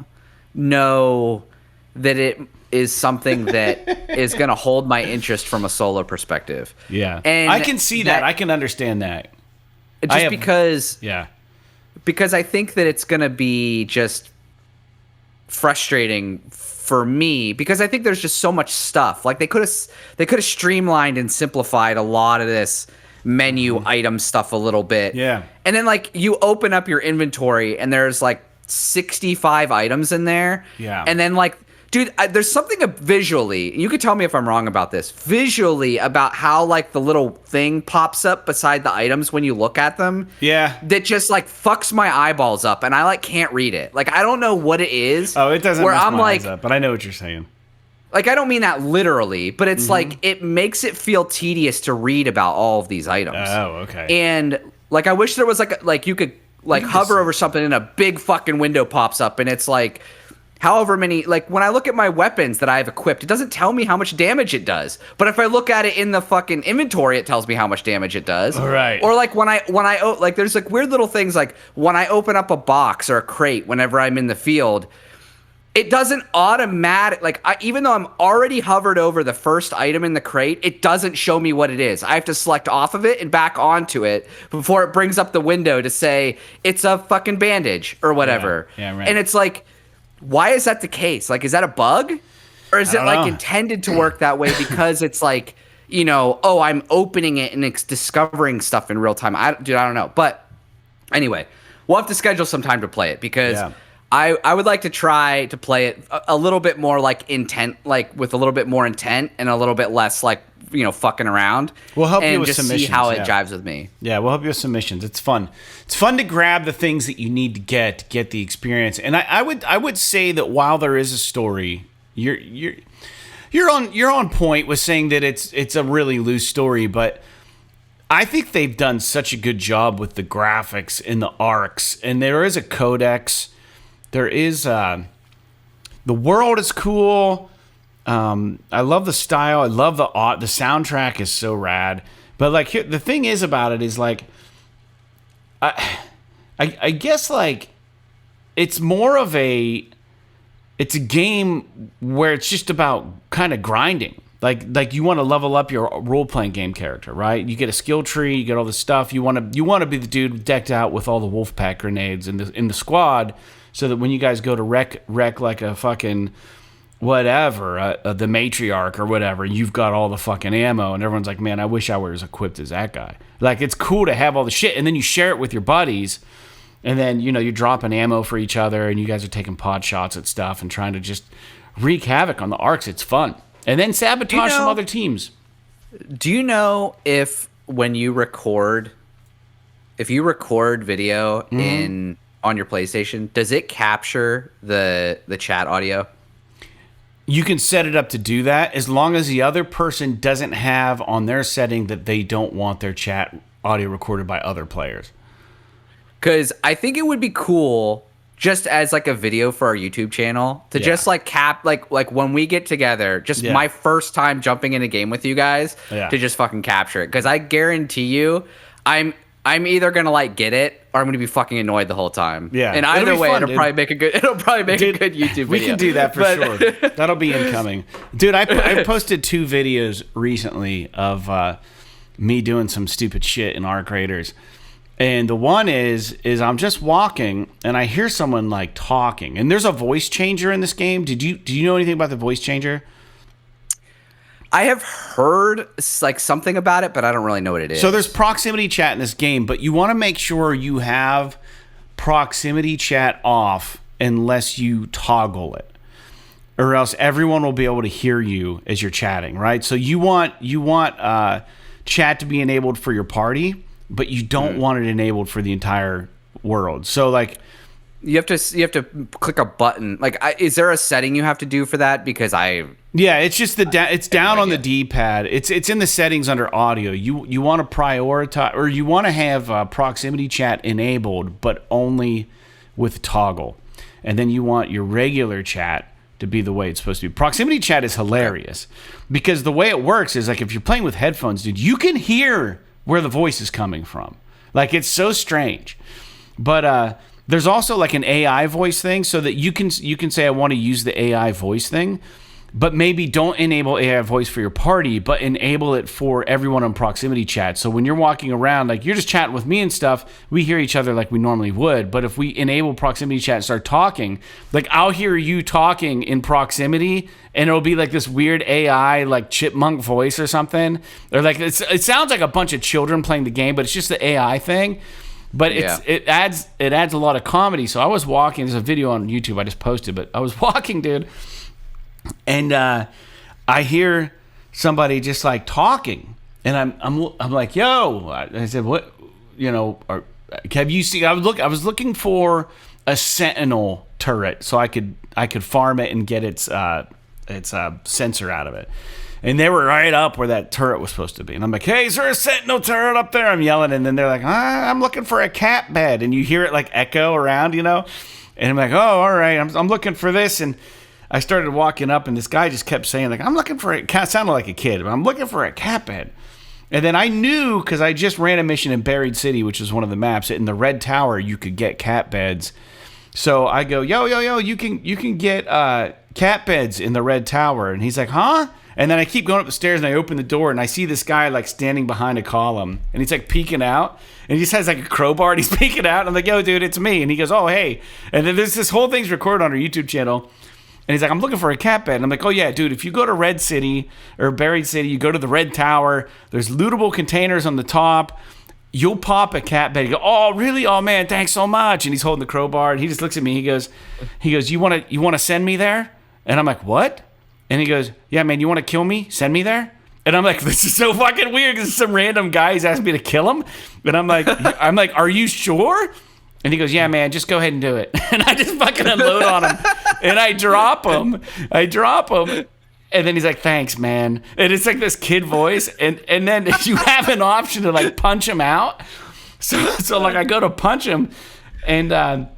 know that it is something that is going to hold my interest from a solo perspective. Yeah, and I can see that. I can understand that. Because I think that it's going to be just frustrating for me, because I think there's just so much stuff. They could have streamlined and simplified a lot of this menu item stuff a little bit. Yeah. And then you open up your inventory and there's 65 items in there. Yeah. And then dude, there's something visually, you could tell me if I'm wrong about this, visually about how the little thing pops up beside the items when you look at them. Yeah. That just fucks my eyeballs up, and I can't read it. I don't know what it is. Oh, it doesn't mess my eyes up, but I know what you're saying. I don't mean that literally, but it's it makes it feel tedious to read about all of these items. Oh, okay. And I wish there was you could hover over something and a big fucking window pops up, and it's however many, when I look at my weapons that I have equipped, it doesn't tell me how much damage it does. But if I look at it in the fucking inventory, it tells me how much damage it does. All right. Or when I there's weird little things when I open up a box or a crate whenever I'm in the field, it doesn't automatic like even though I'm already hovered over the first item in the crate, it doesn't show me what it is. I have to select off of it and back onto it before it brings up the window to say it's a fucking bandage or whatever. Yeah, right. And it's like, why is that the case? Like, is that a bug? Or is it like intended to work that way because it's like, you know, oh, I'm opening it and it's discovering stuff in real time. I don't know. But anyway, we'll have to schedule some time to play it because I would like to try to play it a little bit more like intent, like with a little bit more intent and a little bit less like, you know, fucking around. We'll help you with just submissions. See how it jives with me. Yeah, we'll help you with submissions. It's fun. It's fun to grab the things that you need to get the experience. And I would say that while there is a story, you're on point with saying that it's a really loose story, but I think they've done such a good job with the graphics and the arcs, and there is a codex. There is the world is cool. I love the style. I love the soundtrack is so rad. But like the thing is about it is like I guess like it's more of it's a game where it's just about kind of grinding. Like you want to level up your role-playing game character, right? You get a skill tree, you get all this stuff. You want to be the dude decked out with all the wolf pack grenades in the squad, so that when you guys go to wreck like a fucking whatever, the matriarch or whatever, you've got all the fucking ammo, and everyone's like, man, I wish I were as equipped as that guy. Like, it's cool to have all the shit, and then you share it with your buddies, and then, you know, you're dropping ammo for each other, and you guys are taking pod shots at stuff and trying to just wreak havoc on the arcs. It's fun. And then sabotage some other teams. Do you know if when you record video on your PlayStation, does it capture the chat audio? You can set it up to do that as long as the other person doesn't have on their setting that they don't want their chat audio recorded by other players. Because I think it would be cool just as like a video for our YouTube channel to just like like when we get together, just my first time jumping in a game with you guys to just fucking capture it. Because I guarantee you, I'm either gonna like get it or I'm gonna be fucking annoyed the whole time. Yeah, and either way, it'll probably make a good YouTube video. We can do that for sure. That'll be incoming, dude. I posted 2 videos recently of me doing some stupid shit in Arc Raiders, and the one is I'm just walking and I hear someone like talking, and there's a voice changer in this game. Do you know anything about the voice changer? I have heard like something about it, but I don't really know what it is. So there's proximity chat in this game, but you want to make sure you have proximity chat off unless you toggle it, or else everyone will be able to hear you as you're chatting, right? So you want chat to be enabled for your party, but you don't want it enabled for the entire world. So like, you have to click a button. Like, is there a setting you have to do for that? Because it's just it's down on the D-pad. It's in the settings under audio. You want to prioritize, or you want to have proximity chat enabled, but only with toggle. And then you want your regular chat to be the way it's supposed to be. Proximity chat is hilarious because the way it works is like if you're playing with headphones, dude, you can hear where the voice is coming from. Like, it's so strange. But there's also like an AI voice thing, so that you can say I want to use the AI voice thing, but maybe don't enable AI voice for your party, but enable it for everyone on proximity chat. So when you're walking around, like you're just chatting with me and stuff, we hear each other like we normally would. But if we enable proximity chat and start talking, like I'll hear you talking in proximity, and it'll be like this weird AI like chipmunk voice or something, or like it sounds like a bunch of children playing the game, but it's just the AI thing. But it adds a lot of comedy. So I was walking. There's a video on YouTube I just posted, but I was walking, dude, and I hear somebody just like talking, and I'm like, yo. I said, what? You know, have you seen? I was looking for a Sentinel turret so I could farm it and get its sensor out of it. And they were right up where that turret was supposed to be. And I'm like, hey, is there a Sentinel turret up there? I'm yelling. And then they're like, I'm looking for a cat bed. And you hear it like echo around, you know? And I'm like, oh, all right. I'm looking for this. And I started walking up, and this guy just kept saying, like, I'm looking for a cat. Sounded like a kid, but I'm looking for a cat bed. And then I knew, because I just ran a mission in Buried City, which is one of the maps. In the Red Tower, you could get cat beds So I go, yo, you can get cat beds in the Red Tower. And he's like, huh? And then I keep going up the stairs and I open the door and I see this guy like standing behind a column and he's like peeking out and he just has like a crowbar and he's peeking out. And I'm like, yo, dude, it's me. And he goes, oh, hey. And then this whole thing's recorded on our YouTube channel. And he's like, I'm looking for a cat bed. And I'm like, oh, yeah, dude, if you go to Red City or Buried City, you go to the Red Tower, there's lootable containers on the top. You'll pop a cat bed. You go, oh, really? Oh, man, thanks so much. And he's holding the crowbar and he just looks at me. He goes, you want to send me there? And I'm like, what? And he goes, yeah, man, you want to kill me? Send me there? And I'm like, this is so fucking weird because some random guy is asking me to kill him. And I'm like, are you sure? And he goes, yeah, man, just go ahead and do it. And I just fucking unload on him. And I drop him. And then he's like, thanks, man. And it's like this kid voice. And then you have an option to like punch him out. So like I go to punch him. And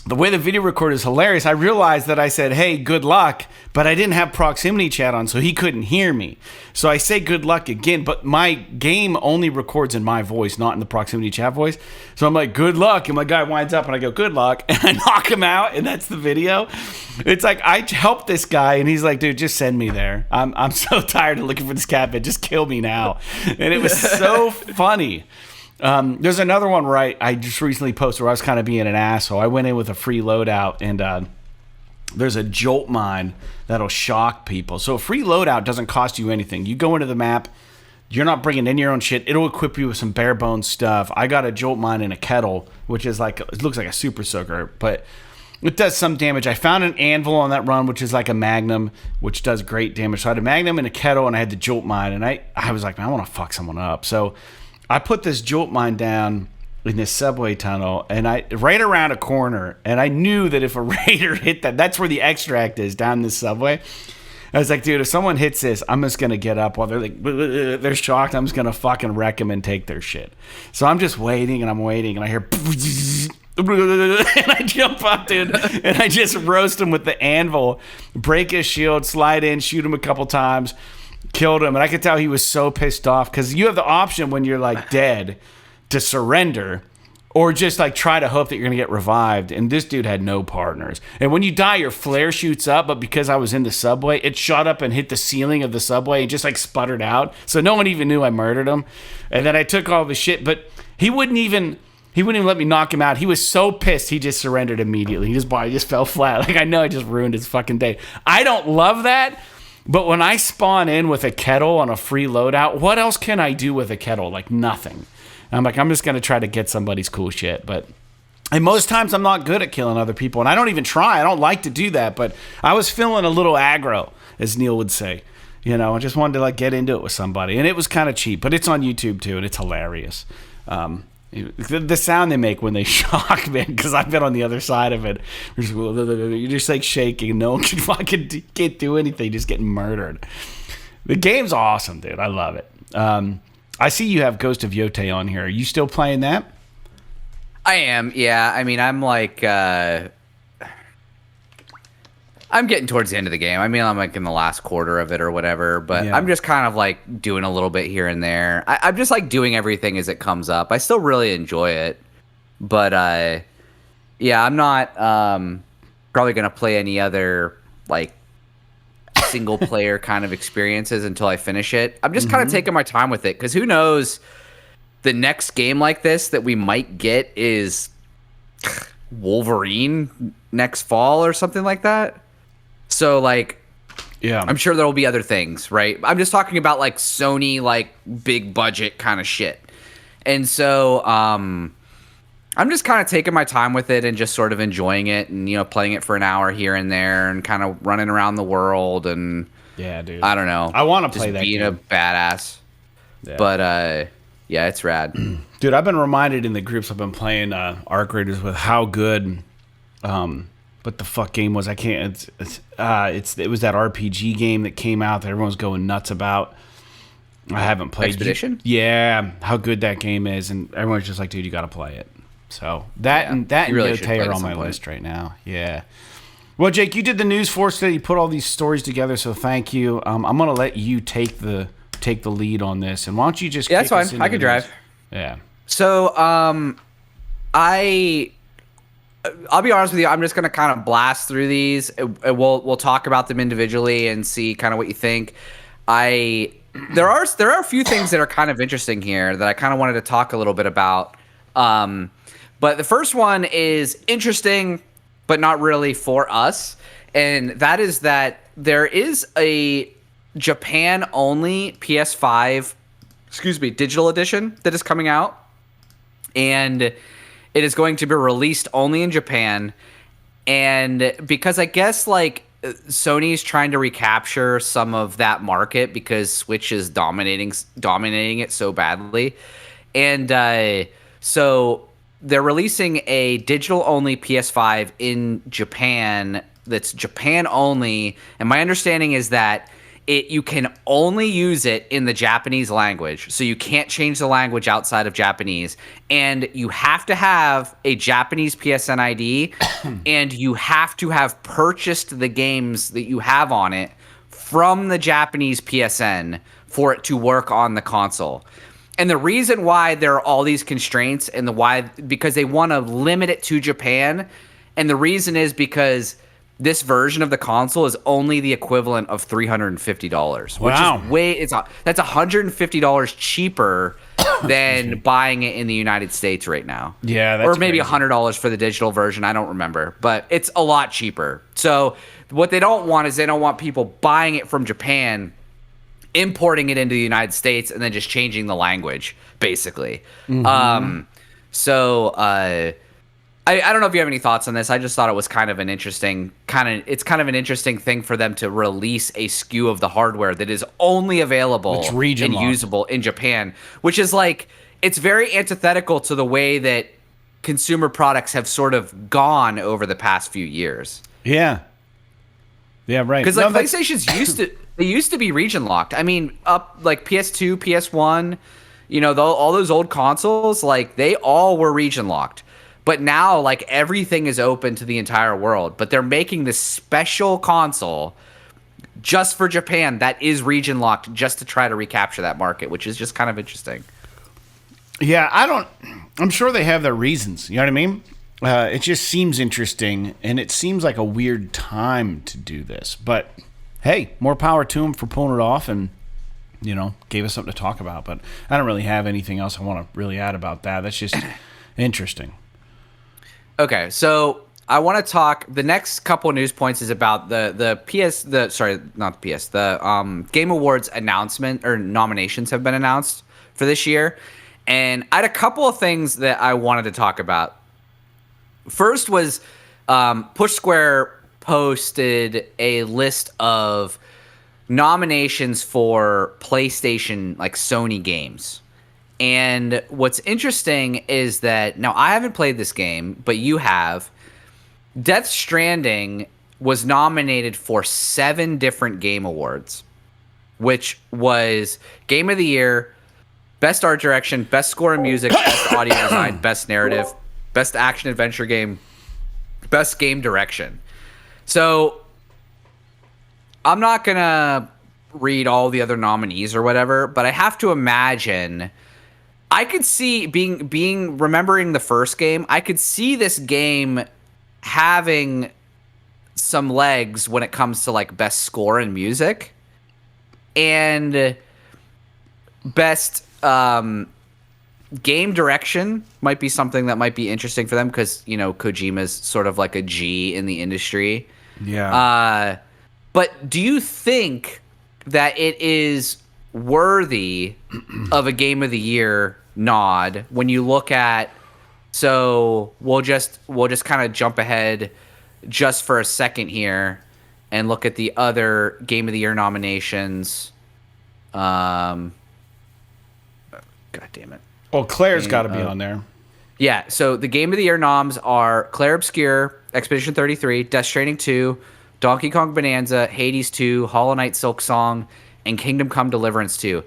the way the video recorder is hilarious. I realized that I said, hey, good luck, but I didn't have proximity chat on, so he couldn't hear me. So I say good luck again, but my game only records in my voice, not in the proximity chat voice. So I'm like, good luck. And my guy winds up and I go, good luck. And I knock him out, and that's the video. It's like, I helped this guy, and he's like, dude, just send me there. I'm so tired of looking for this cat bed. Just kill me now. And it was so funny. There's another one where I just recently posted where I was kind of being an asshole. I went in with a free loadout, and there's a jolt mine that'll shock people. So a free loadout doesn't cost you anything. You go into the map, you're not bringing in your own shit. It'll equip you with some bare bones stuff. I got a jolt mine in a kettle, which is like, it looks like a super soaker, but it does some damage. I found an anvil on that run, which is like a magnum, which does great damage. So I had a magnum in a kettle, and I had the jolt mine, and I was like, man, I want to fuck someone up. So I put this jolt mine down in this subway tunnel, and right around a corner, and I knew that if a raider hit that's where the extract is, down this subway. I was like, dude, if someone hits this, I'm just gonna get up while they're like, they're shocked. I'm just gonna fucking wreck them and take their shit. So I'm just waiting, and I'm waiting, and I hear, and I jump up, dude, and I just roast him with the anvil, break his shield, slide in, shoot him a couple times. Killed him, and I could tell he was so pissed off because you have the option when you're like dead to surrender or just like try to hope that you're gonna get revived, and this dude had no partners. And when you die, your flare shoots up, but because I was in the subway, it shot up and hit the ceiling of the subway and just like sputtered out, so no one even knew I murdered him. And then I took all the shit, but he wouldn't even let me knock him out. He was so pissed, he just surrendered immediately. His body just fell flat. Like, I know I just ruined his fucking day. I don't love that. But when I spawn in with a kettle on a free loadout, what else can I do with a kettle? Like, nothing. I'm like, I'm just going to try to get somebody's cool shit. And most times I'm not good at killing other people. And I don't even try. I don't like to do that. But I was feeling a little aggro, as Neil would say. You know, I just wanted to, like, get into it with somebody. And it was kind of cheap. But it's on YouTube, too. And it's hilarious. The sound they make when they shock, man, because I've been on the other side of it. You're just like shaking. No one can fucking can't do anything. Just getting murdered. The game's awesome, dude. I love it. I see you have Ghost of Yōtei on here. Are you still playing that? I am, yeah. I mean, I'm like, I'm getting towards the end of the game. I mean, I'm like in the last quarter of it or whatever, but yeah. I'm just kind of like doing a little bit here and there. I'm just like doing everything as it comes up. I still really enjoy it, but yeah, I'm not probably going to play any other like single player kind of experiences until I finish it. I'm just kind of taking my time with it because who knows, the next game like this that we might get is Wolverine next fall or something like that. So, like, yeah, I'm sure there will be other things, right? I'm just talking about, like, Sony, like, big budget kind of shit. And so, I'm just kind of taking my time with it and just sort of enjoying it and, you know, playing it for an hour here and there and kind of running around the world and, yeah, dude, I don't know. I want to play that being game. A badass. Yeah. But, yeah, it's rad. Dude, I've been reminded in the groups I've been playing Arc Raiders with how good what the fuck game was. I can't. It was that RPG game that came out that everyone's going nuts about. I haven't played Expedition. Yeah, how good that game is, and everyone's just like, dude, you got to play it. So that and really Yōtei are on my list right now. Yeah. Well, Jake, you did the news for us today. You put all these stories together, so thank you. I'm gonna let you take the lead on this, and why don't you just? Yeah, that's fine. I can drive. Yeah. So, I'll be honest with you. I'm just gonna kind of blast through these. We'll talk about them individually and see kind of what you think. There are a few things that are kind of interesting here that I kind of wanted to talk a little bit about. But the first one is interesting, but not really for us, and that is that there is a Japan only PS5, digital edition that is coming out, and it is going to be released only in Japan. And because I guess like Sony's trying to recapture some of that market because Switch is dominating it so badly, and so they're releasing a digital only PS5 in Japan that's Japan only. And my understanding is that you can only use it in the Japanese language. So you can't change the language outside of Japanese. And you have to have a Japanese PSN ID and you have to have purchased the games that you have on it from the Japanese PSN for it to work on the console. And the reason why there are all these constraints because they want to limit it to Japan. And the reason is because this version of the console is only the equivalent of $350, Wow. which is that's $150 cheaper than buying it in the United States right now. Yeah, that's or maybe crazy. $100 for the digital version. I don't remember, but it's a lot cheaper. So what they don't want is they don't want people buying it from Japan, importing it into the United States, and then just changing the language, basically. Mm-hmm. I don't know if you have any thoughts on this. I just thought it was kind of an interesting thing for them to release a SKU of the hardware that is only available It's region and locked. usable in Japan, which is like, it's very antithetical to the way that consumer products have sort of gone over the past few years. Yeah. Yeah, right. Because like PlayStation's used to be region locked. I mean, up like PS2, PS1, all those old consoles, like they all were region locked. But now, like, everything is open to the entire world. But they're making this special console just for Japan that is region locked, just to try to recapture that market, which is just kind of interesting. Yeah, I'm sure they have their reasons. You know what I mean? It just seems interesting, and it seems like a weird time to do this. But hey, more power to them for pulling it off, and gave us something to talk about. But I don't really have anything else I want to really add about that. That's just interesting. Okay, so I want to talk. The next couple of news points is about the Game Awards announcement or nominations have been announced for this year, and I had a couple of things that I wanted to talk about. First was Push Square posted a list of nominations for PlayStation, like Sony games. And what's interesting is that, now I haven't played this game, but you have. Death Stranding was nominated for 7 different Game Awards, which was Game of the Year, Best Art Direction, Best Score and Music, Best Audio Design, Best Narrative, Best Action Adventure Game, Best Game Direction. So I'm not going to read all the other nominees or whatever, but I have to imagine... I could see remembering the first game, I could see this game having some legs when it comes to like best score and music and best game direction might be something that might be interesting for them because, Kojima's sort of like a G in the industry. Yeah. But do you think that it is worthy of a Game of the Year nod when you look at, so we'll just kind of jump ahead just for a second here and look at the other Game of the Year nominations. God damn it. Well, Claire's got to be on there. Yeah, so the Game of the Year noms are Claire Obscure, Expedition 33, Death Stranding 2, Donkey Kong Bonanza, Hades 2, Hollow Knight Silk Song, and Kingdom Come Deliverance 2.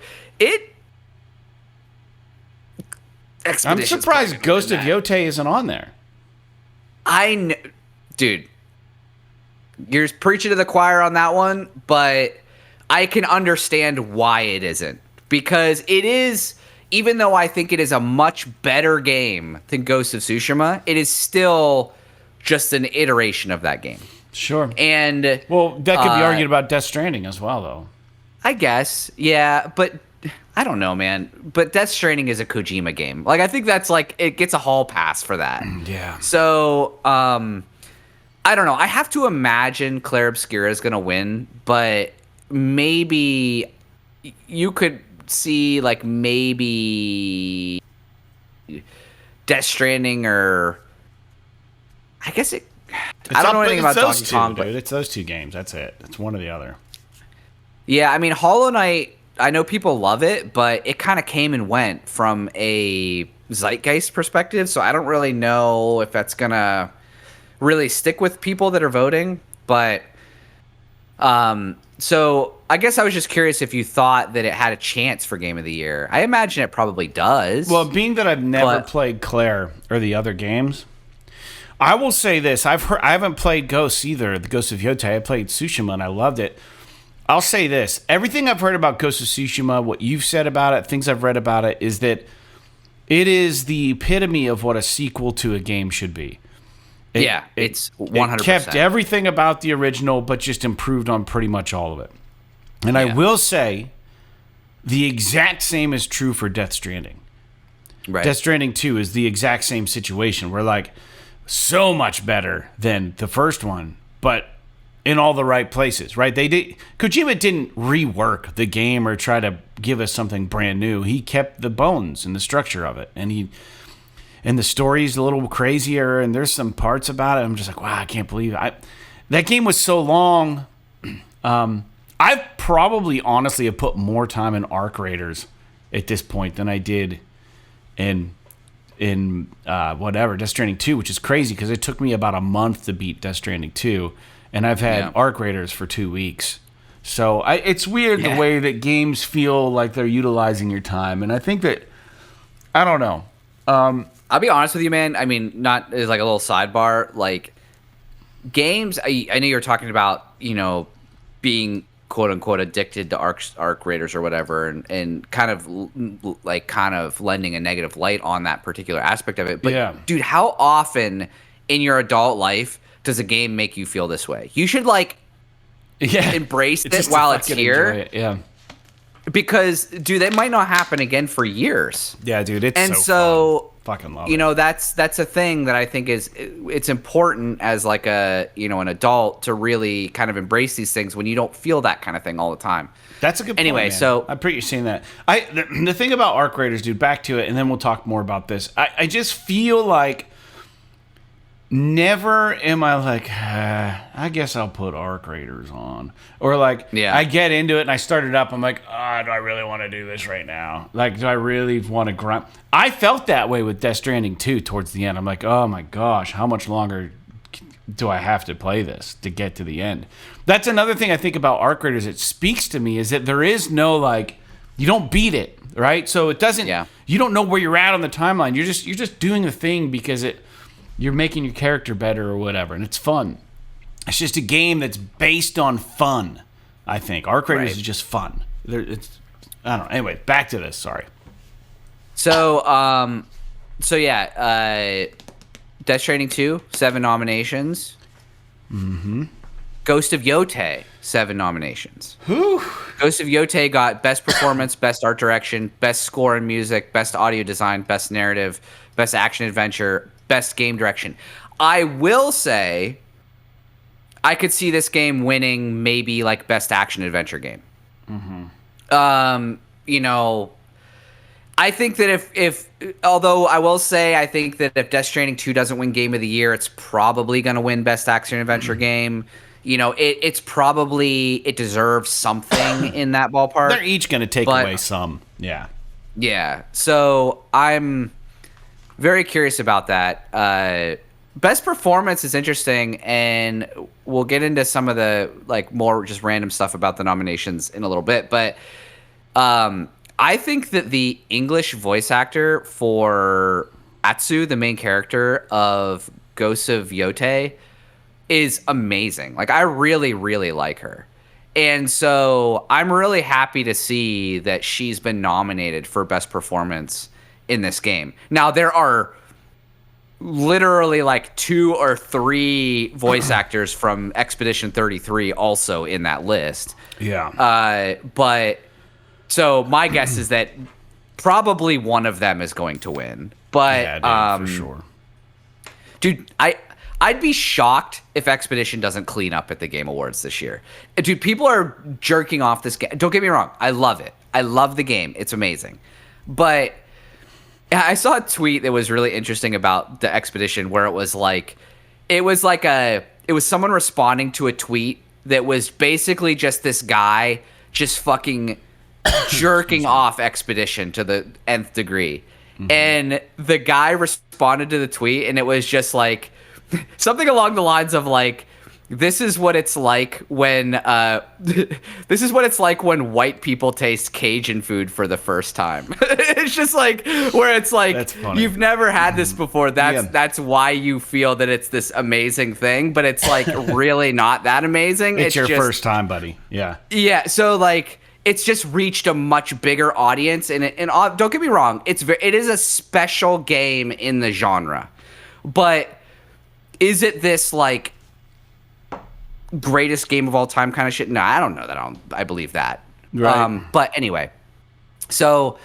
I'm surprised Ghost of Yōtei isn't on there. Dude, you're preaching to the choir on that one, but I can understand why it isn't. Because it is, even though I think it is a much better game than Ghost of Tsushima, it is still just an iteration of that game. Sure. And well, that could be argued about Death Stranding as well, though. I guess, yeah, but I don't know, man. But Death Stranding is a Kojima game. Like, I think that's like, it gets a hall pass for that. Yeah. So, I don't know. I have to imagine Claire Obscura is going to win, but maybe you could see, like, maybe Death Stranding, or I guess I don't know anything about Donkey Kong, dude. It's those two games. That's it. It's one or the other. Yeah, I mean, Hollow Knight, I know people love it, but it kind of came and went from a zeitgeist perspective, so I don't really know if that's going to really stick with people that are voting. But so I guess I was just curious if you thought that it had a chance for Game of the Year. I imagine it probably does. Well, being that I've never played Claire or the other games, I will say this. I haven't played Ghosts either, the Ghost of Yōtei. I played Tsushima and I loved it. I'll say this. Everything I've heard about Ghost of Tsushima, what you've said about it, things I've read about it, is that it is the epitome of what a sequel to a game should be. It's 100%. It kept everything about the original, but just improved on pretty much all of it. And I will say, the exact same is true for Death Stranding. Right. Death Stranding 2 is the exact same situation. We're like, so much better than the first one, but in all the right places, right? Kojima didn't rework the game or try to give us something brand new. He kept the bones and the structure of it, and the story's a little crazier, and there's some parts about it I'm just like, wow, I can't believe it. That game was so long. I've probably honestly have put more time in Arc Raiders at this point than I did in Death Stranding 2, which is crazy because it took me about a month to beat Death Stranding 2, and I've had Arc Raiders for 2 weeks. So it's weird the way that games feel like they're utilizing your time, and I think that, I don't know. I'll be honest with you, man. I mean, not as like a little sidebar, like games, I know you're talking about, being quote unquote addicted to Arc Raiders or whatever, and kind of lending a negative light on that particular aspect of it. But dude, how often in your adult life does a game make you feel this way? You should embrace it while it's here. Because dude, that might not happen again for years. Yeah, dude, it's and so fun. Fucking love it. That's a thing that I think it's important as like an adult to really kind of embrace these things when you don't feel that kind of thing all the time. That's a good point. Anyway, man. so I appreciate you saying that. The thing about Arc Raiders, dude, back to it, and then we'll talk more about this. I just feel like never am I like, I guess I'll put Arc Raiders on. Or like, I get into it and I start it up. I'm like, do I really want to do this right now? Like, do I really want to grind? I felt that way with Death Stranding 2 towards the end. I'm like, oh my gosh, how much longer do I have to play this to get to the end? That's another thing I think about Arc Raiders. It speaks to me is that there is no like, you don't beat it, right? So it doesn't, you don't know where you're at on the timeline. You're just doing the thing because you're making your character better or whatever, and it's fun. It's just a game that's based on fun, I think. Arc Raiders is just fun. I don't know. Anyway, back to this. Sorry. So, Death Stranding 2, 7 nominations. Mm-hmm. Ghost of Yōtei, 7 nominations. Whew. Ghost of Yōtei got Best Performance, Best Art Direction, Best Score and Music, Best Audio Design, Best Narrative, Best Action Adventure, Best Game Direction. I will say I could see this game winning maybe like Best Action Adventure Game. Mm-hmm. I think that if although I will say I think that if Death Stranding 2 doesn't win Game of the Year, it's probably going to win Best Action Adventure Game. It's probably, it deserves something in that ballpark. They're each going to take away some. Yeah. Yeah. So I'm very curious about that. Best Performance is interesting, and we'll get into some of the like more just random stuff about the nominations in a little bit. But I think that the English voice actor for Atsu, the main character of Ghost of Yōtei, is amazing. Like, I really, really like her. And so I'm really happy to see that she's been nominated for Best Performance in this game. Now, there are literally like 2 or 3 voice actors from Expedition 33 also in that list. Yeah. But so my guess is that probably one of them is going to win. But Yeah, dude, for sure. Dude, I'd be shocked if Expedition doesn't clean up at the Game Awards this year. Dude, people are jerking off this game. Don't get me wrong. I love it. I love the game. It's amazing. But I saw a tweet that was really interesting about the Expedition where it was someone responding to a tweet that was basically just this guy just fucking jerking off Expedition to the nth degree. Mm-hmm. And the guy responded to the tweet and it was just like something along the lines of like, this is what it's like when white people taste Cajun food for the first time. It's just like where it's like you've never had this before. That's why you feel that it's this amazing thing, but it's like really not that amazing. It's your just, first time, buddy. Yeah. Yeah. So like it's just reached a much bigger audience, and don't get me wrong, it is a special game in the genre, but is it this like greatest game of all time kind of shit? No, I don't know that. I believe that. Right. But anyway, so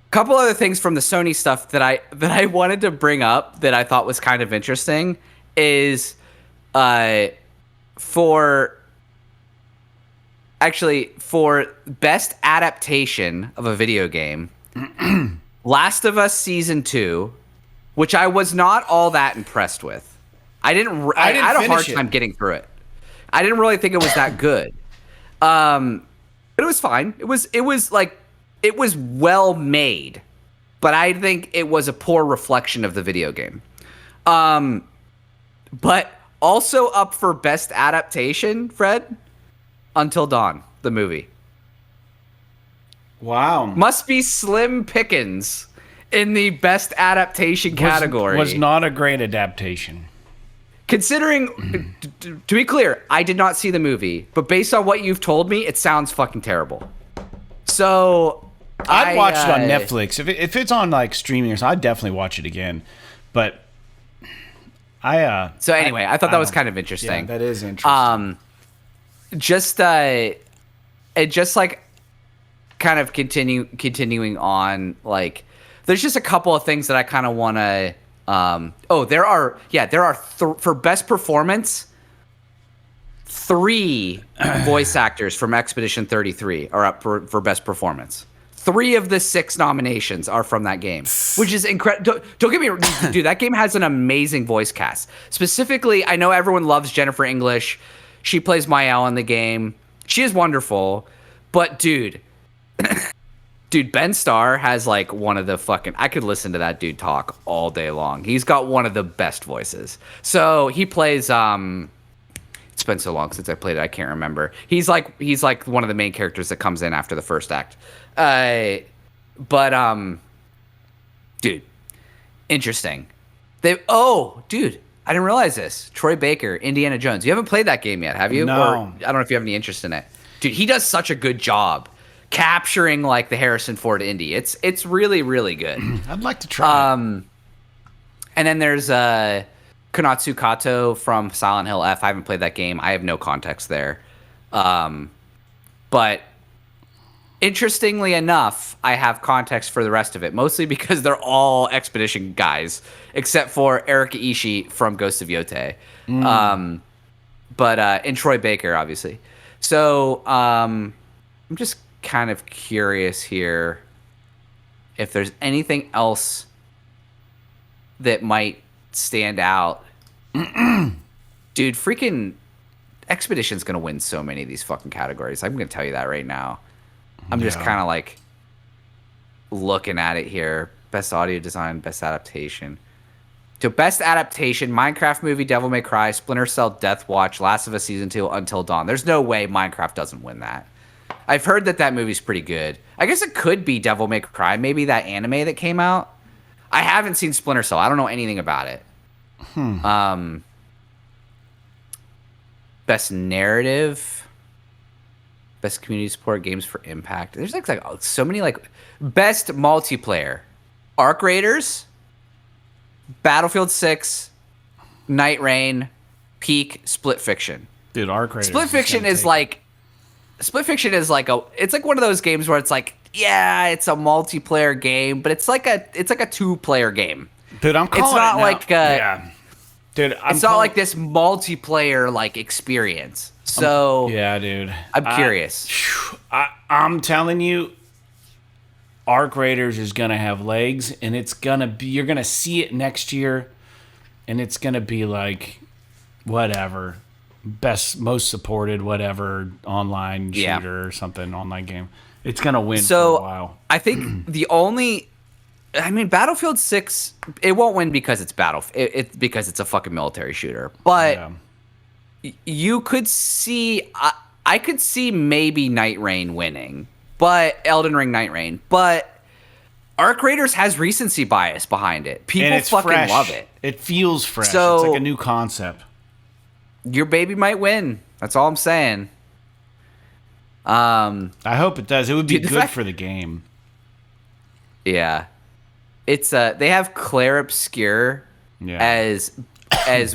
a couple other things from the Sony stuff that I wanted to bring up that I thought was kind of interesting is for best adaptation of a video game, Last of Us Season 2, which I was not all that impressed with. I had a hard time getting through it. I didn't really think it was that good. But it was fine. It was well made, but I think it was a poor reflection of the video game. But also up for best adaptation, Fred, Until Dawn, the movie. Wow. Must be slim pickings in the best adaptation category. Was not a great adaptation. Considering, to be clear, I did not see the movie, but based on what you've told me, it sounds fucking terrible. So I'd watch it on Netflix. If it's on like streaming or something, I'd definitely watch it again. But I thought that was kind of interesting. Yeah, that is interesting. Just like kind of continuing on, like there's just a couple of things that I kind of want to. There are for best performance, 3 voice actors from Expedition 33 are up for best performance. 3 of the 6 nominations are from that game, which is incredible. Don't get me wrong, dude. That game has an amazing voice cast. Specifically, I know everyone loves Jennifer English. She plays Mael in the game. She is wonderful, but dude, Ben Starr has like one of the fucking... I could listen to that dude talk all day long. He's got one of the best voices. So he plays... It's been so long since I played it, I can't remember. He's like one of the main characters that comes in after the first act. Dude, interesting. Dude, I didn't realize this. Troy Baker, Indiana Jones. You haven't played that game yet, have you? No. Or, I don't know if you have any interest in it. Dude, he does such a good job capturing like the Harrison Ford Indy. It's really, really good. I'd like to try. And then there's Konatsu Kato from Silent Hill F. I haven't played that game. I have no context there. But interestingly enough, I have context for the rest of it, mostly because they're all Expedition guys, except for Erika Ishii from Ghost of Yōtei. And Troy Baker, obviously. So I'm just kind of curious here if there's anything else that might stand out. Dude, freaking Expedition's gonna win so many of these fucking categories. I'm gonna tell you that right now. I'm just kind of like looking at it here. Best audio design, best adaptation. So best adaptation, Minecraft movie, Devil May Cry, Splinter Cell, Death Watch, Last of Us Season 2, Until Dawn. There's no way Minecraft doesn't win that. I've heard that movie's pretty good. I guess it could be Devil May Cry, maybe that anime that came out. I haven't seen Splinter Cell. I don't know anything about it. Best narrative, best community support, games for impact. There's like so many like best multiplayer. Arc Raiders, Battlefield 6, Night Rain, Peak, Split Fiction. Dude, Arc Raiders. Split Fiction is like it's like one of those games where it's like, yeah, it's a multiplayer game, but it's like a 2-player game. Dude, I'm calling it's not it like yeah. Dude, it's not like this multiplayer like experience. So yeah, dude, I'm curious. I'm telling you, Arc Raiders is gonna have legs, and you're gonna see it next year, and it's gonna be like, whatever, most supported, whatever online shooter or something, online game. It's gonna win for a while. I think Battlefield 6, it won't win because it's because it's a fucking military shooter. But you could see, I could see maybe Night Rain winning, but Elden Ring Night Rain. But Arc Raiders has recency bias behind it. People fucking fresh. love it. It feels fresh. So, it's like a new concept. Your baby might win. That's all I'm saying. I hope it does. It would be good for the game. Yeah. It's they have Claire Obscure as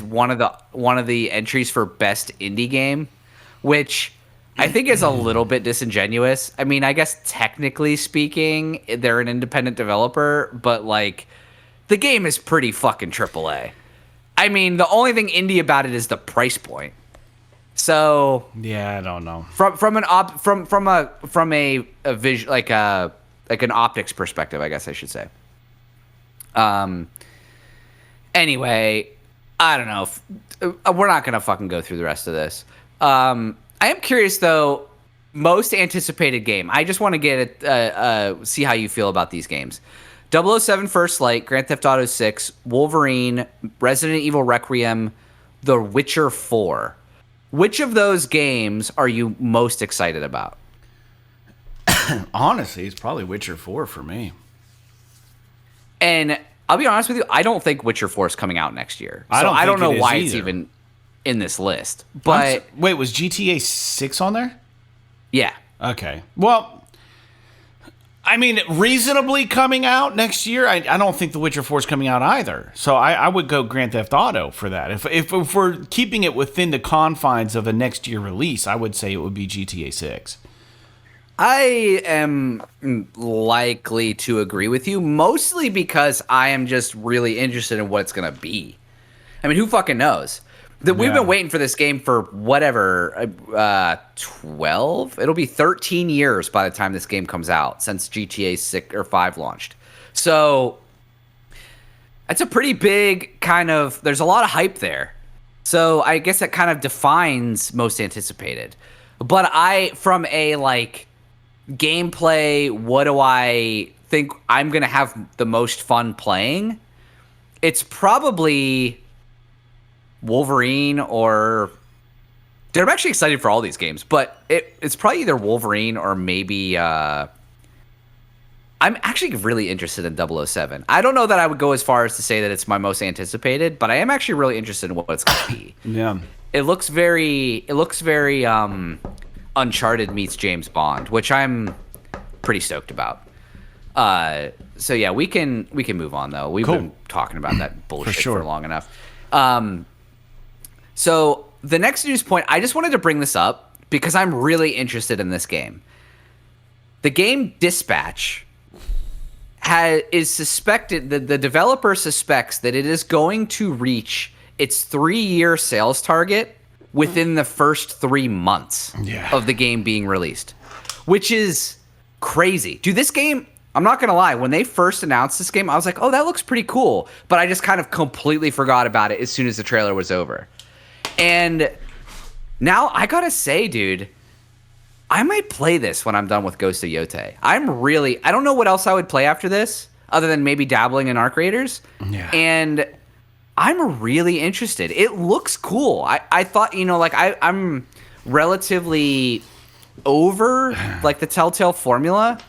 one of the entries for best indie game, which I think is a little bit disingenuous. I mean, I guess technically speaking, they're an independent developer, but like the game is pretty fucking AAA. I mean, the only thing indie about it is the price point. So yeah, I don't know. From a vision, like an optics perspective, I guess I should say. Anyway, I don't know. We're not gonna fucking go through the rest of this. I am curious though. Most anticipated game. I just want to get it. See how you feel about these games. 007 First Light, Grand Theft Auto 6, Wolverine, Resident Evil Requiem, The Witcher 4. Which of those games are you most excited about? Honestly, it's probably Witcher 4 for me. And I'll be honest with you, I don't think Witcher 4 is coming out next year. So I don't know why it's even in this list. But wait, was GTA 6 on there? Yeah. Okay. Well, I mean, reasonably coming out next year. I don't think The Witcher 4 is coming out either. So I would go Grand Theft Auto for that. If we're keeping it within the confines of a next year release, I would say it would be GTA 6. I am likely to agree with you, mostly because I am just really interested in what it's going to be. I mean, who fucking knows? We've been waiting for this game for whatever, 12? It'll be 13 years by the time this game comes out since GTA 6 or 5 launched. So that's a pretty big kind of, there's a lot of hype there. So I guess that kind of defines most anticipated. But from a like gameplay, what do I think I'm going to have the most fun playing? It's probably Wolverine or... Dude, I'm actually excited for all these games, but it's probably either Wolverine or maybe... I'm actually really interested in 007. I don't know that I would go as far as to say that it's my most anticipated, but I am actually really interested in what it's going to be. Yeah. It looks very Uncharted meets James Bond, which I'm pretty stoked about. So yeah, we can move on though. We've been talking about that bullshit for long enough. So the next news point, I just wanted to bring this up because I'm really interested in this game. The game Dispatch is suspected, the developer suspects that it is going to reach its 3-year sales target within the first 3 months of the game being released, which is crazy. Dude, this game, I'm not going to lie, when they first announced this game, I was like, oh, that looks pretty cool. But I just kind of completely forgot about it as soon as the trailer was over. And now I got to say, dude, I might play this when I'm done with Ghost of Yōtei. I don't know what else I would play after this, other than maybe dabbling in Arc Raiders. Yeah. And I'm really interested. It looks cool. I thought, I'm relatively over like the Telltale formula,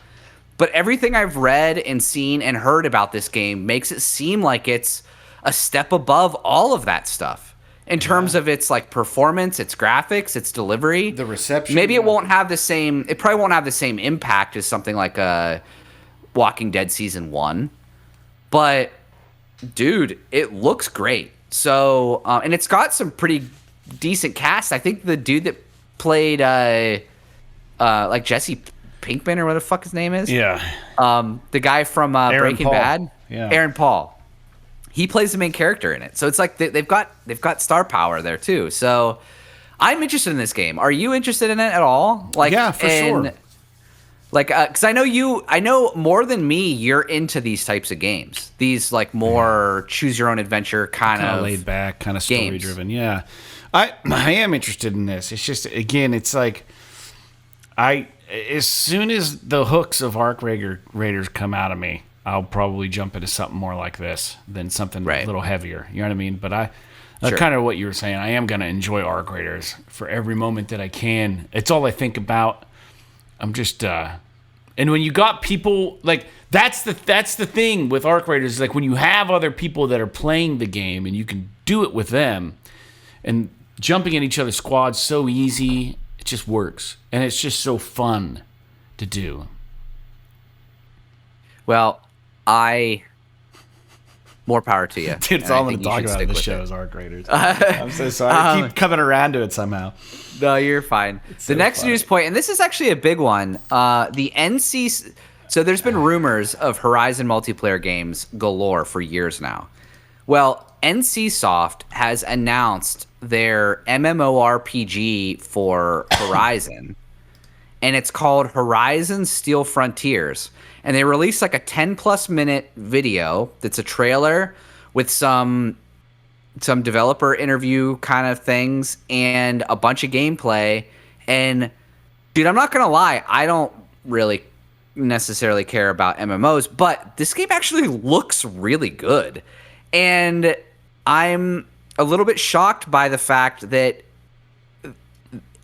but everything I've read and seen and heard about this game makes it seem like it's a step above all of that stuff in terms of its like performance, its graphics, its delivery, the reception. Maybe it probably won't have the same impact as something like Walking Dead season 1, but Dude, it looks great. So, and it's got some pretty decent cast. I think the dude that played, like Jesse Pinkman or what the fuck his name is. Yeah. The guy from Breaking Paul. Bad. Yeah. Aaron Paul. He plays the main character in it. So it's like they've got star power there too. So I'm interested in this game. Are you interested in it at all? Like, yeah, for sure. Like, because I know more than me, you're into these types of games. These like more choose your own adventure kind of laid back, kind of story driven. Yeah, I am interested in this. It's just, again, it's like as soon as the hooks of Arc Raiders come out of me, I'll probably jump into something more like this than something a little heavier. You know what I mean? But that's kind of what you were saying. I am gonna enjoy Arc Raiders for every moment that I can. It's all I think about. I'm just and when you got people like that's the thing with Arc Raiders is like when you have other people that are playing the game and you can do it with them and jumping in each other's squads so easy, it just works and it's just so fun to do. Well, more power to you. Dude, it's all I'm going to talk about in this show is Arc Raiders. I'm so sorry. I keep coming around to it somehow. No, you're fine. The next news point, and this is actually a big one, the NC... So there's been rumors of Horizon multiplayer games galore for years now. Well, NCSoft has announced their MMORPG for Horizon, and it's called Horizon Steel Frontiers. And they released like a 10-plus minute video that's a trailer with some developer interview kind of things and a bunch of gameplay. And, dude, I'm not going to lie. I don't really necessarily care about MMOs, but this game actually looks really good. And I'm a little bit shocked by the fact that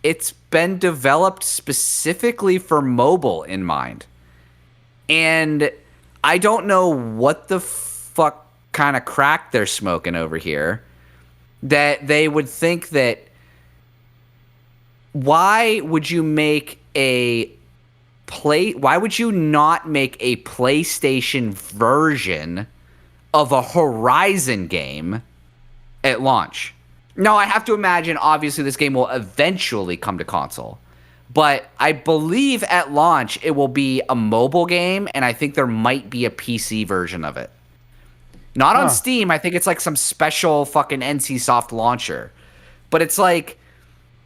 it's been developed specifically for mobile in mind. And I don't know what the fuck kind of crack they're smoking over here that they would think that why would you not make a PlayStation version of a Horizon game at launch? Now, I have to imagine, obviously, this game will eventually come to console. But I believe at launch it will be a mobile game, and I think there might be a PC version of it. Not on Steam. I think it's like some special fucking NCSoft launcher. But it's like,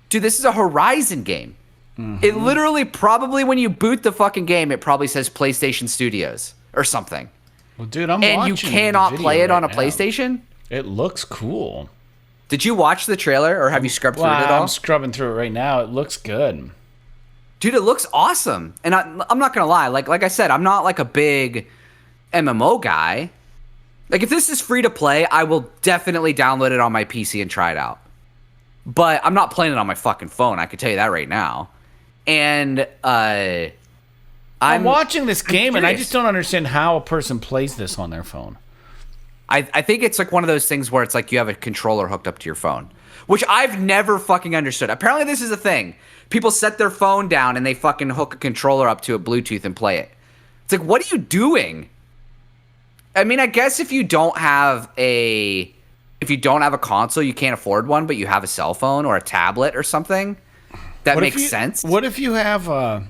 dude, this is a Horizon game. Mm-hmm. It literally probably, when you boot the fucking game, it probably says PlayStation Studios or something. Well, dude, I'm watching. And you cannot play it on a PlayStation? It looks cool. Did you watch the trailer, or have you scrubbed through it at all? I'm scrubbing through it right now. It looks good. Dude, it looks awesome. And I'm not going to lie. Like I said, I'm not like a big MMO guy. Like, if this is free to play, I will definitely download it on my PC and try it out. But I'm not playing it on my fucking phone. I can tell you that right now. And I'm watching this game, and I just don't understand how a person plays this on their phone. I think it's like one of those things where it's like you have a controller hooked up to your phone, which I've never fucking understood. Apparently, this is a thing. People set their phone down and they fucking hook a controller up to a Bluetooth and play it. It's like, what are you doing? I mean, I guess if you don't have a console, you can't afford one, but you have a cell phone or a tablet or something, that makes sense. What if you have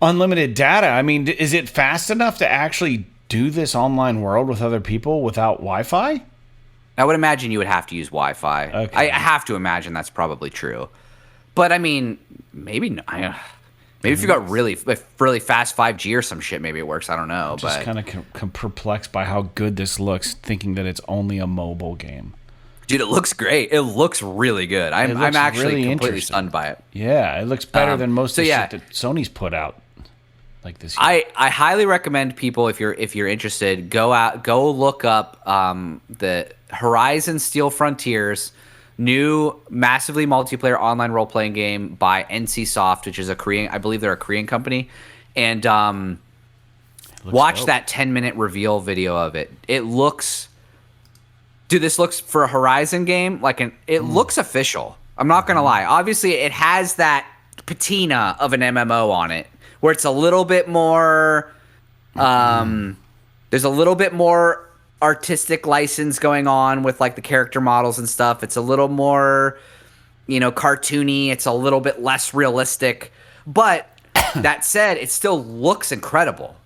unlimited data? I mean, is it fast enough to actually do this online world with other people without Wi-Fi? I would imagine you would have to use Wi-Fi. Okay. I have to imagine that's probably true. But I mean, maybe not. Maybe if you got really fast 5G or some shit, maybe it works. I don't know. I'm just kind of perplexed by how good this looks, thinking that it's only a mobile game. Dude, it looks great. It looks really good. I'm actually really completely stunned by it. Yeah, it looks better than most of the shit that Sony's put out. Like this year. I highly recommend people, if you're interested, go look up the Horizon Steel Frontiers, new massively multiplayer online role-playing game by NCSoft, which is I believe they're a Korean company, and watch that 10-minute reveal video of it. It looks, dude, this looks, for a Horizon game, it looks official. I'm not gonna lie. Obviously, it has that patina of an MMO on it, where it's a little bit more, There's a little bit more artistic license going on with like the character models and stuff. It's a little more, cartoony. It's a little bit less realistic. But that said, it still looks incredible.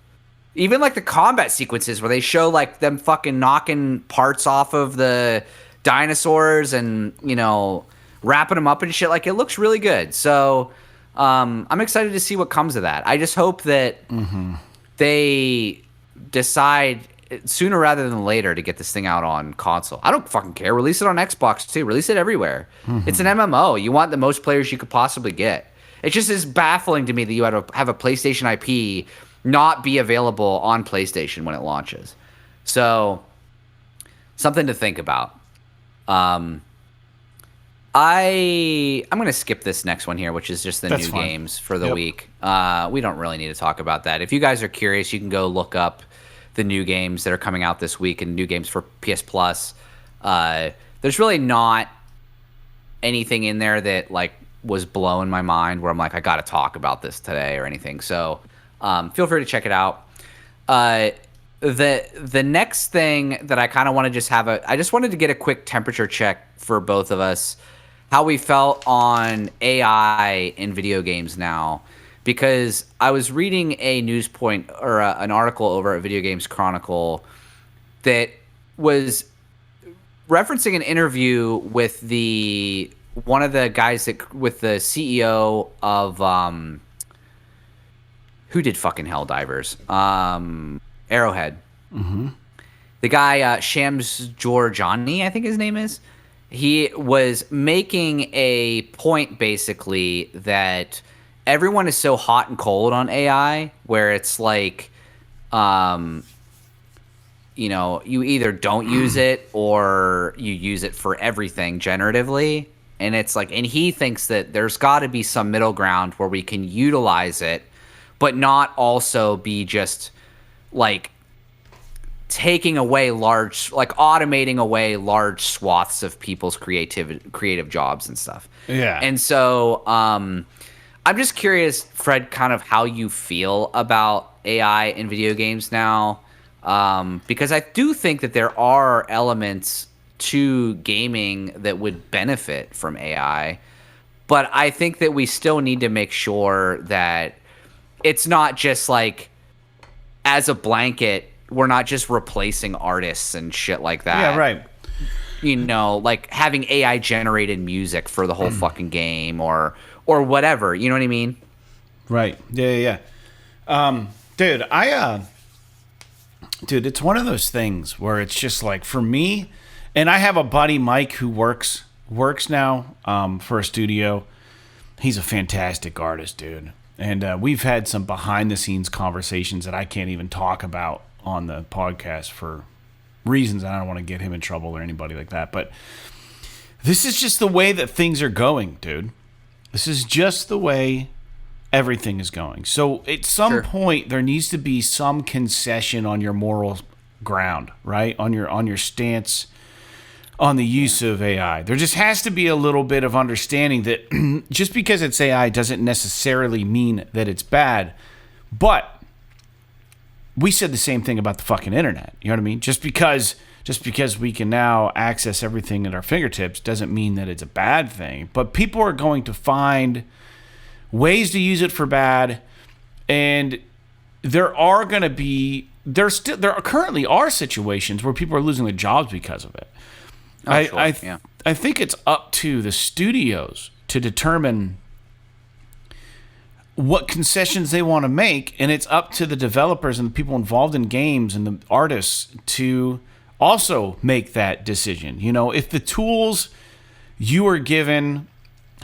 Even like the combat sequences where they show like them fucking knocking parts off of the dinosaurs and, wrapping them up and shit. Like, it looks really good. So I'm excited to see what comes of that. I just hope that they decide sooner rather than later to get this thing out on console. I don't fucking care. Release it on Xbox too. Release it everywhere. It's an MMO. You want the most players you could possibly get. It just is baffling to me that you have a PlayStation IP not be available on PlayStation when it launches. So, something to think about. I'm going to skip this next one here, which is just the new games for the week. We don't really need to talk about that. If you guys are curious, you can go look up the new games that are coming out this week and new games for PS Plus. There's really not anything in there that like was blowing my mind where I'm like, I got to talk about this today or anything. So feel free to check it out. The next thing that I kind of want to just I just wanted to get a quick temperature check for both of us, how we felt on AI in video games now, because I was reading a news point or an article over at Video Games Chronicle that was referencing an interview with one of the guys with the CEO of who did fucking Helldivers? Arrowhead. The guy Shams Georgiani, I think his name is. He was making a point basically that everyone is so hot and cold on AI, where it's like, you either don't use it or you use it for everything generatively. And it's like, and he thinks that there's got to be some middle ground where we can utilize it, but not also be just like automating away large swaths of people's creative jobs and stuff. Yeah. And so I'm just curious, Fred, kind of how you feel about AI in video games now, because I do think that there are elements to gaming that would benefit from AI, but I think that we still need to make sure that it's not just like as a blanket, we're not just replacing artists and shit like that. Yeah, right. Like having AI generated music for the whole fucking game or whatever. You know what I mean? Right. Yeah. Dude, it's one of those things where it's just like, for me, and I have a buddy, Mike, who works now for a studio. He's a fantastic artist, dude. And we've had some behind-the-scenes conversations that I can't even talk about on the podcast for reasons I don't want to get him in trouble or anybody like that. But this is just the way that things are going, dude. This is just the way everything is going. So at some point, there needs to be some concession on your moral ground, right? On your stance on the use of AI. There just has to be a little bit of understanding that just because it's AI doesn't necessarily mean that it's bad. But we said the same thing about the fucking internet. You know what I mean? Just because we can now access everything at our fingertips doesn't mean that it's a bad thing. But people are going to find ways to use it for bad, and there currently are situations where people are losing their jobs because of it. I think it's up to the studios to determine what concessions they want to make, and it's up to the developers and the people involved in games and the artists to also make that decision. If the tools you are given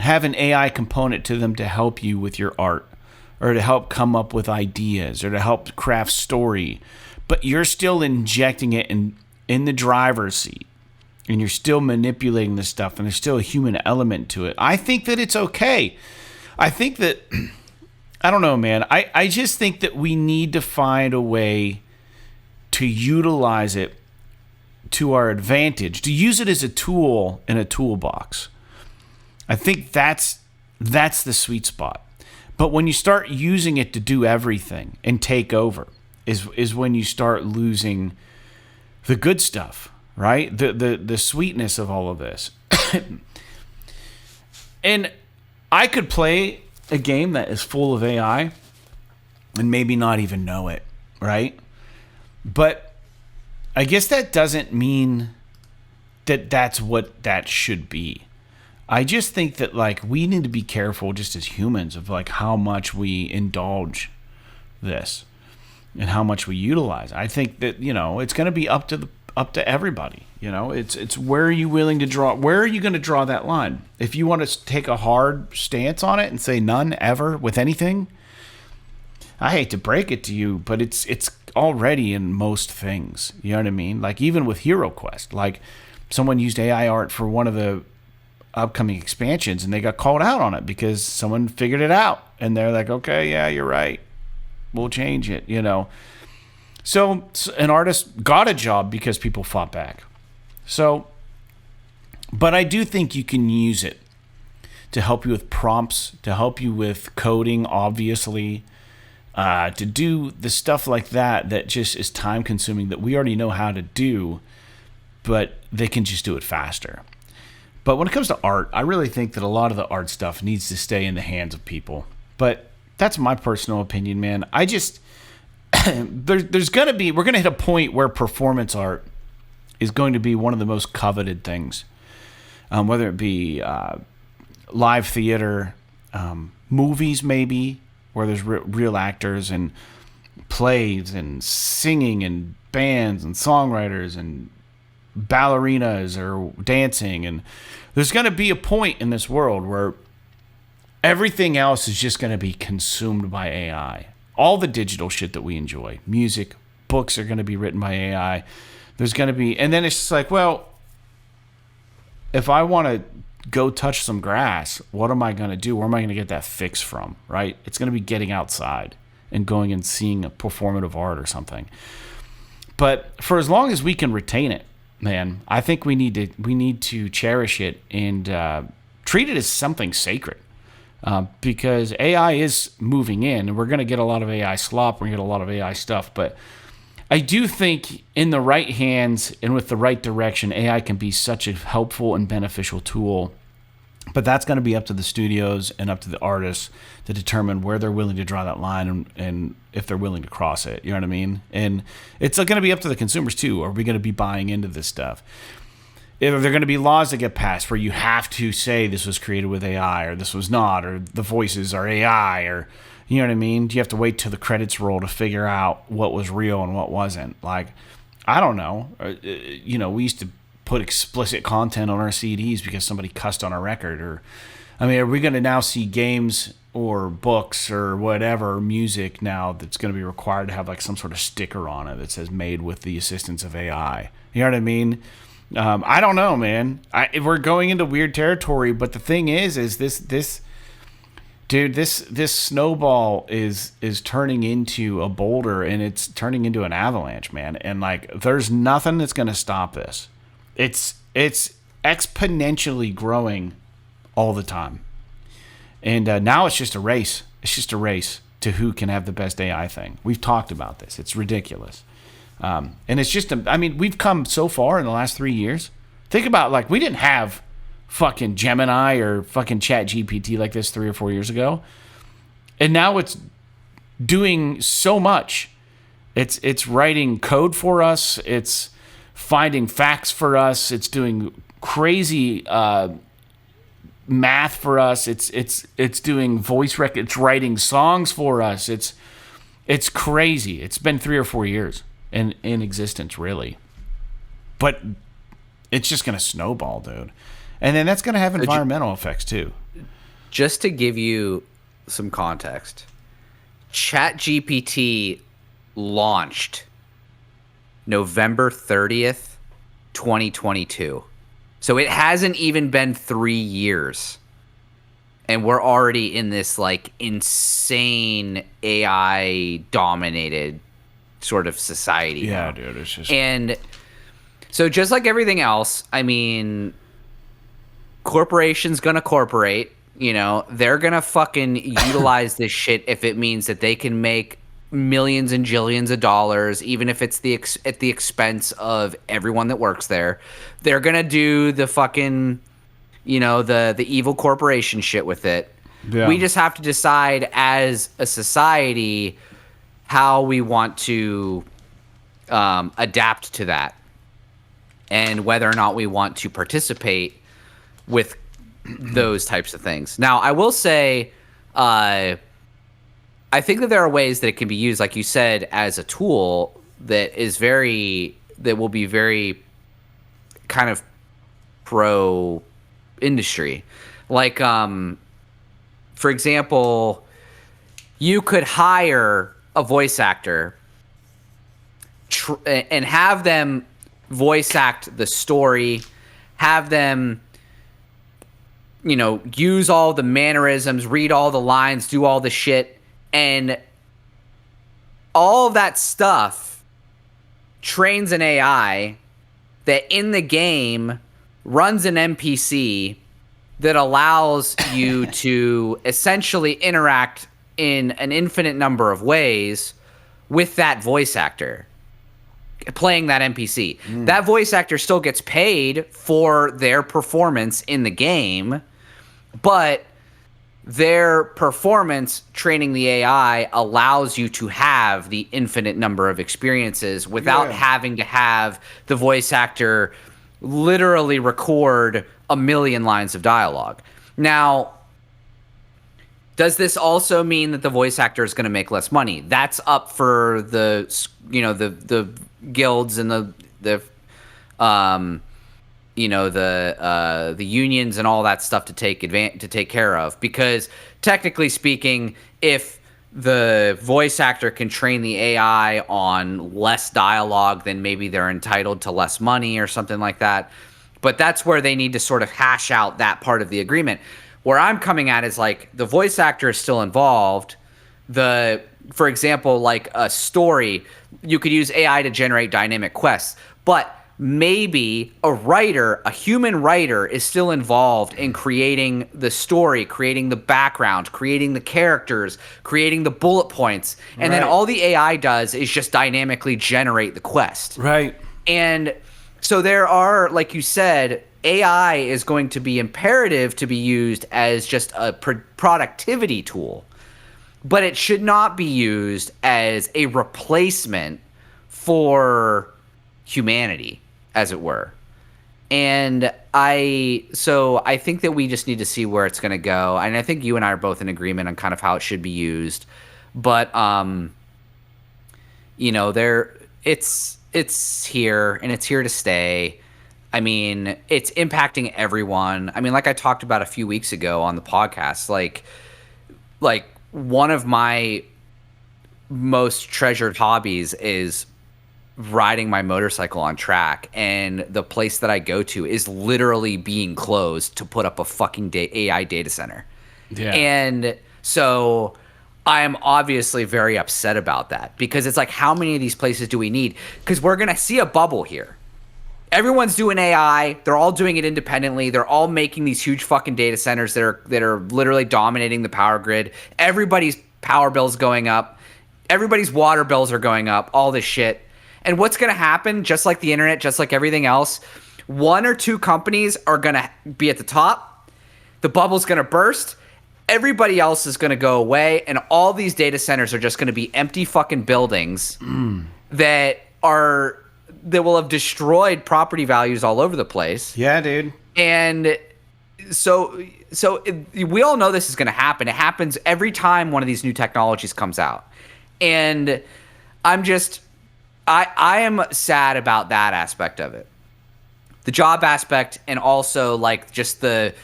have an AI component to them to help you with your art or to help come up with ideas or to help craft story, but you're still injecting it in the driver's seat, and you're still manipulating this stuff, and there's still a human element to it, I think that it's okay. I think that, I don't know, man. I just think that we need to find a way to utilize it to our advantage, to use it as a tool in a toolbox. I think that's the sweet spot. But when you start using it to do everything and take over, is when you start losing the good stuff, right? The sweetness of all of this. And I could play a game that is full of AI and maybe not even know it, right? But I guess that doesn't mean that that's what that should be. I just think that like we need to be careful just as humans of like how much we indulge this and how much we utilize. I think that, you know, it's going to be up to everybody. You know, it's where are you willing to draw? Where are you going to draw that line? If you want to take a hard stance on it and say none ever with anything, I hate to break it to you, but it's already in most things. You know what I mean? Like even with Hero Quest, like someone used AI art for one of the upcoming expansions and they got called out on it because someone figured it out and they're like, okay, yeah, you're right. We'll change it, you know. So an artist got a job because people fought back. So, but I do think you can use it to help you with prompts, to help you with coding, obviously, to do the stuff like that just is time consuming that we already know how to do, but they can just do it faster. But when it comes to art, I really think that a lot of the art stuff needs to stay in the hands of people. But that's my personal opinion, man. I just, we're going to hit a point where performance art is going to be one of the most coveted things, whether it be live theater, movies maybe, where there's real actors, and plays and singing and bands and songwriters and ballerinas or dancing. And there's going to be a point in this world where everything else is just going to be consumed by AI. All the digital shit that we enjoy, music, books are going to be written by AI. There's going to be, and then it's just like, well, if I want to go touch some grass, what am I going to do? Where am I going to get that fix from, right? It's going to be getting outside and going and seeing a performative art or something. But for as long as we can retain it, man, I think we need to cherish it and treat it as something sacred. Because AI is moving in, and we're going to get a lot of AI slop, we're going to get a lot of AI stuff, but I do think in the right hands and with the right direction, AI can be such a helpful and beneficial tool. But that's going to be up to the studios and up to the artists to determine where they're willing to draw that line and if they're willing to cross it. You know what I mean? And it's going to be up to the consumers too. Are we going to be buying into this stuff? If there are going to be laws that get passed where you have to say this was created with AI or this was not, or the voices are AI, or you know what I mean? Do you have to wait till the credits roll to figure out what was real and what wasn't? Like, I don't know. You know, we used to put explicit content on our CDs because somebody cussed on our record. Or, I mean, are we going to now see games or books or whatever, music now that's going to be required to have like some sort of sticker on it that says made with the assistance of AI? You know what I mean? I don't know, man. We're going into weird territory, but the thing is this snowball is turning into a boulder, and it's turning into an avalanche, man. And like, there's nothing that's going to stop this. It's exponentially growing all the time, and now it's just a race. It's just a race to who can have the best AI thing. We've talked about this. It's ridiculous. And it's just, I mean, we've come so far in the last 3 years. Think about, like, we didn't have fucking Gemini or fucking Chat GPT like this 3 or 4 years ago. And now it's doing so much. It's writing code for us. It's finding facts for us. It's doing crazy math for us. It's doing voice rec. It's writing songs for us. It's crazy. It's been 3 or 4 years in existence, really. But it's just going to snowball, dude. And then that's going to have environmental effects, too. Just to give you some context, ChatGPT launched November 30th, 2022. So it hasn't even been 3 years. And we're already in this, like, insane AI-dominated sort of society. Yeah, now. dude, it's just... And so just like everything else, I mean, corporations gonna corporate, you know, they're gonna fucking utilize this shit if it means that they can make millions and jillions of dollars, even if it's at the expense of everyone that works there. They're gonna do the fucking, the evil corporation shit with it. Yeah. We just have to decide as a society how we want to adapt to that, and whether or not we want to participate with those types of things. Now, I will say, I think that there are ways that it can be used, like you said, as a tool that will be very kind of pro industry. Like, for example, you could hire a voice actor and have them voice act the story, have them, use all the mannerisms, read all the lines, do all the shit, and all of that stuff trains an AI that in the game runs an NPC that allows you to essentially interact in an infinite number of ways with that voice actor playing that NPC. That voice actor still gets paid for their performance in the game, but their performance training the AI allows you to have the infinite number of experiences without having to have the voice actor literally record a million lines of dialogue. Now, does this also mean that the voice actor is going to make less money? That's up for the guilds and the unions and all that stuff to take care of, because technically speaking, if the voice actor can train the AI on less dialogue, then maybe they're entitled to less money or something like that. But that's where they need to sort of hash out that part of the agreement. Where I'm coming at is like the voice actor is still involved. For example, like a story, you could use AI to generate dynamic quests, but maybe a human writer is still involved in creating the story, creating the background, creating the characters, creating the bullet points. And then all the AI does is just dynamically generate the quest. Right. And so there are, like you said, AI is going to be imperative to be used as just a productivity tool, but it should not be used as a replacement for humanity, as it were. And I think that we just need to see where it's going to go. And I think you and I are both in agreement on kind of how it should be used. But it's here, and it's here to stay. I mean, it's impacting everyone. I mean, like I talked about a few weeks ago on the podcast, like one of my most treasured hobbies is riding my motorcycle on track, and the place that I go to is literally being closed to put up a fucking AI data center. Yeah. And so I'm obviously very upset about that, because it's like, how many of these places do we need? Because we're going to see a bubble here. Everyone's doing AI. They're all doing it independently. They're all making these huge fucking data centers that are literally dominating the power grid. Everybody's power bills going up. Everybody's water bills are going up. All this shit. And what's going to happen, just like the internet, just like everything else, one or two companies are going to be at the top. The bubble's going to burst. Everybody else is going to go away, and all these data centers are just going to be empty fucking buildings that will have destroyed property values all over the place. Yeah, dude. And so we all know this is going to happen. It happens every time one of these new technologies comes out. And I am sad about that aspect of it. The job aspect, and also like just the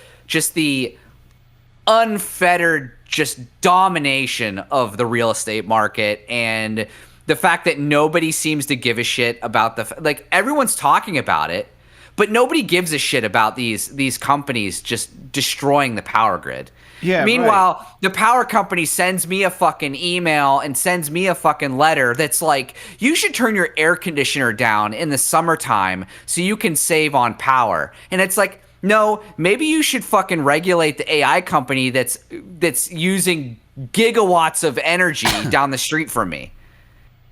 unfettered just domination of the real estate market, and the fact that nobody seems to give a shit about like everyone's talking about it, but nobody gives a shit about these companies just destroying the power grid. Yeah. Meanwhile, the power company sends me a fucking email and sends me a fucking letter that's like, you should turn your air conditioner down in the summertime so you can save on power. And it's like, no, maybe you should fucking regulate the AI company that's using gigawatts of energy down the street from me.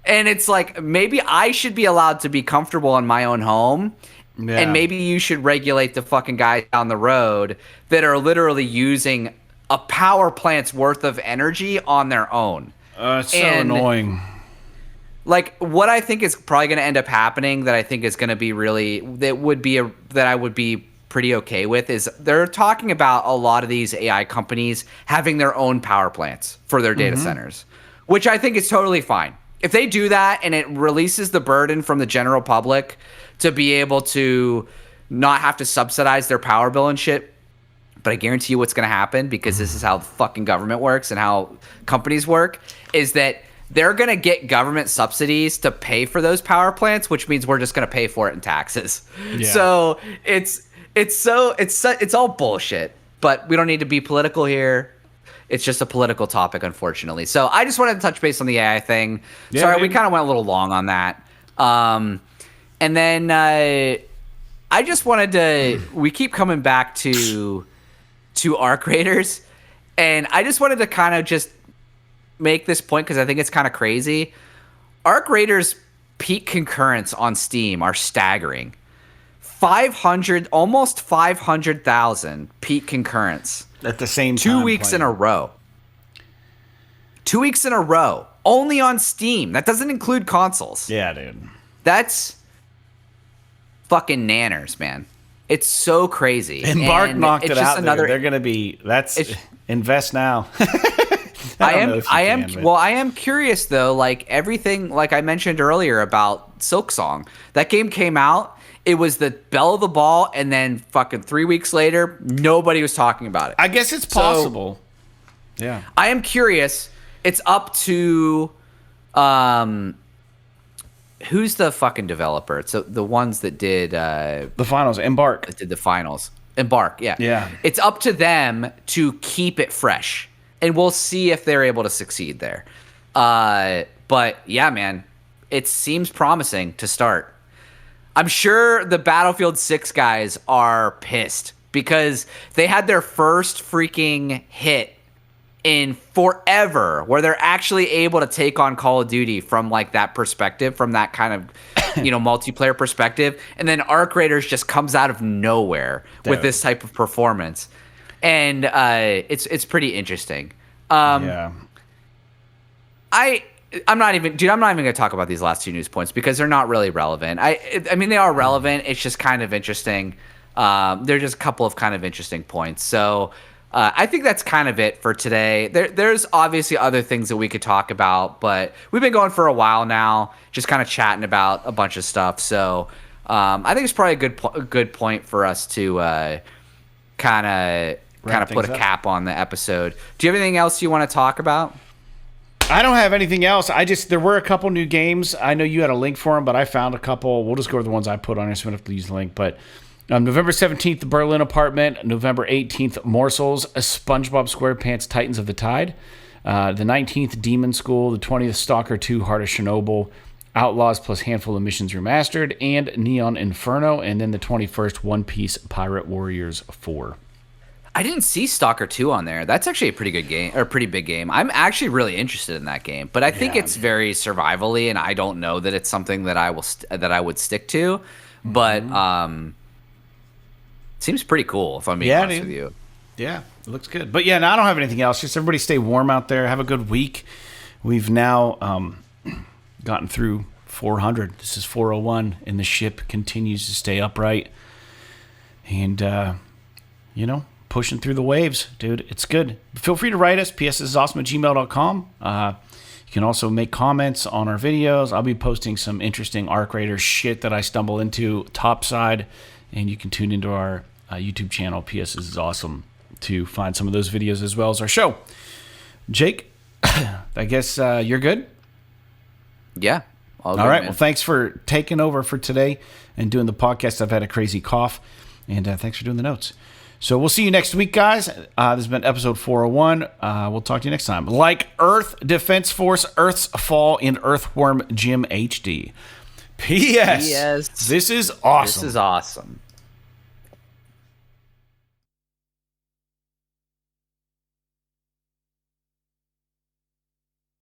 And it's like, maybe I should be allowed to be comfortable in my own home. Yeah. And maybe you should regulate the fucking guys down the road that are literally using a power plant's worth of energy on their own. It's so annoying. Like, what I think is probably going to end up happening that I think is going to be really, that I would be pretty okay with, is they're talking about a lot of these AI companies having their own power plants for their data centers, which I think is totally fine. If they do that and it releases the burden from the general public to be able to not have to subsidize their power bill and shit, but I guarantee you what's going to happen, because this is how the fucking government works and how companies work, is that they're going to get government subsidies to pay for those power plants, which means we're just going to pay for it in taxes. Yeah. So it's all bullshit, but we don't need to be political here. It's just a political topic, unfortunately. So I just wanted to touch base on the AI thing. Yeah, sorry, we kind of went a little long on that. And then I just wanted to, we keep coming back to ARC Raiders, and I just wanted to kind of just make this point because I think it's kind of crazy. ARC Raiders peak concurrents on Steam are staggering. Almost 500,000 peak concurrents at the same time. 2 weeks in a row. 2 weeks in a row, only on Steam. That doesn't include consoles. Yeah, dude. That's fucking nanners, man. It's so crazy. Embark knocked it out. They're going to be. Invest now. I am curious though. Like everything, like I mentioned earlier about Silksong, that game came out. It was the belle of the ball, and then fucking 3 weeks later, nobody was talking about it. I guess it's possible. So, yeah. I am curious. It's up to, who's the fucking developer? It's the ones that did the finals. Embark. That did the finals. Embark. Yeah. Yeah. It's up to them to keep it fresh, and we'll see if they're able to succeed there. But yeah, man, it seems promising to start. I'm sure the Battlefield 6 guys are pissed because they had their first freaking hit in forever where they're actually able to take on Call of Duty from like that perspective, from that kind of, multiplayer perspective. And then ARC Raiders just comes out of nowhere with this type of performance. And it's pretty interesting. Yeah. I'm not even going to talk about these last two news points because they're not really relevant. I mean, they are relevant. It's just kind of interesting. They're just a couple of kind of interesting points. So I think that's kind of it for today. There's obviously other things that we could talk about, but we've been going for a while now, just kind of chatting about a bunch of stuff. So I think it's probably a good point for us to kind of put a cap on the episode. Do you have anything else you want to talk about? I don't have anything else. There were a couple new games. I know you had a link for them, but I found a couple. We'll just go over the ones I put on here, so we don't have to use the link. But November 17th, The Berlin Apartment. November 18th, Morsels, SpongeBob SquarePants, Titans of the Tide. The 19th, Demon School. The 20th, Stalker 2, Heart of Chernobyl. Outlaws plus Handful of Missions Remastered. And Neon Inferno. And then the 21st, One Piece Pirate Warriors 4. I didn't see Stalker 2 on there. That's actually a pretty good game, or a pretty big game. I'm actually really interested in that game, but I think it's very survival-y, and I don't know that it's something that I would stick to. But seems pretty cool, if I'm being honest with you. Yeah, it looks good. But yeah, no, I don't have anything else. Just everybody stay warm out there. Have a good week. We've now gotten through 400. This is 401, and the ship continues to stay upright. And, pushing through the waves, dude. It's good. Feel free to write us, psisawesome@gmail.com. You can also make comments on our videos. I'll be posting some interesting ARC Raider shit that I stumble into topside, and you can tune into our YouTube channel, PS is Awesome, to find some of those videos as well as our show. Jake, I guess you're good? Yeah. All right. Man. Well, thanks for taking over for today and doing the podcast. I've had a crazy cough, and thanks for doing the notes. So we'll see you next week, guys. This has been episode 401. We'll talk to you next time. Like Earth Defense Force, Earth's Fall, and Earthworm Jim HD. P.S. This is awesome. This is awesome.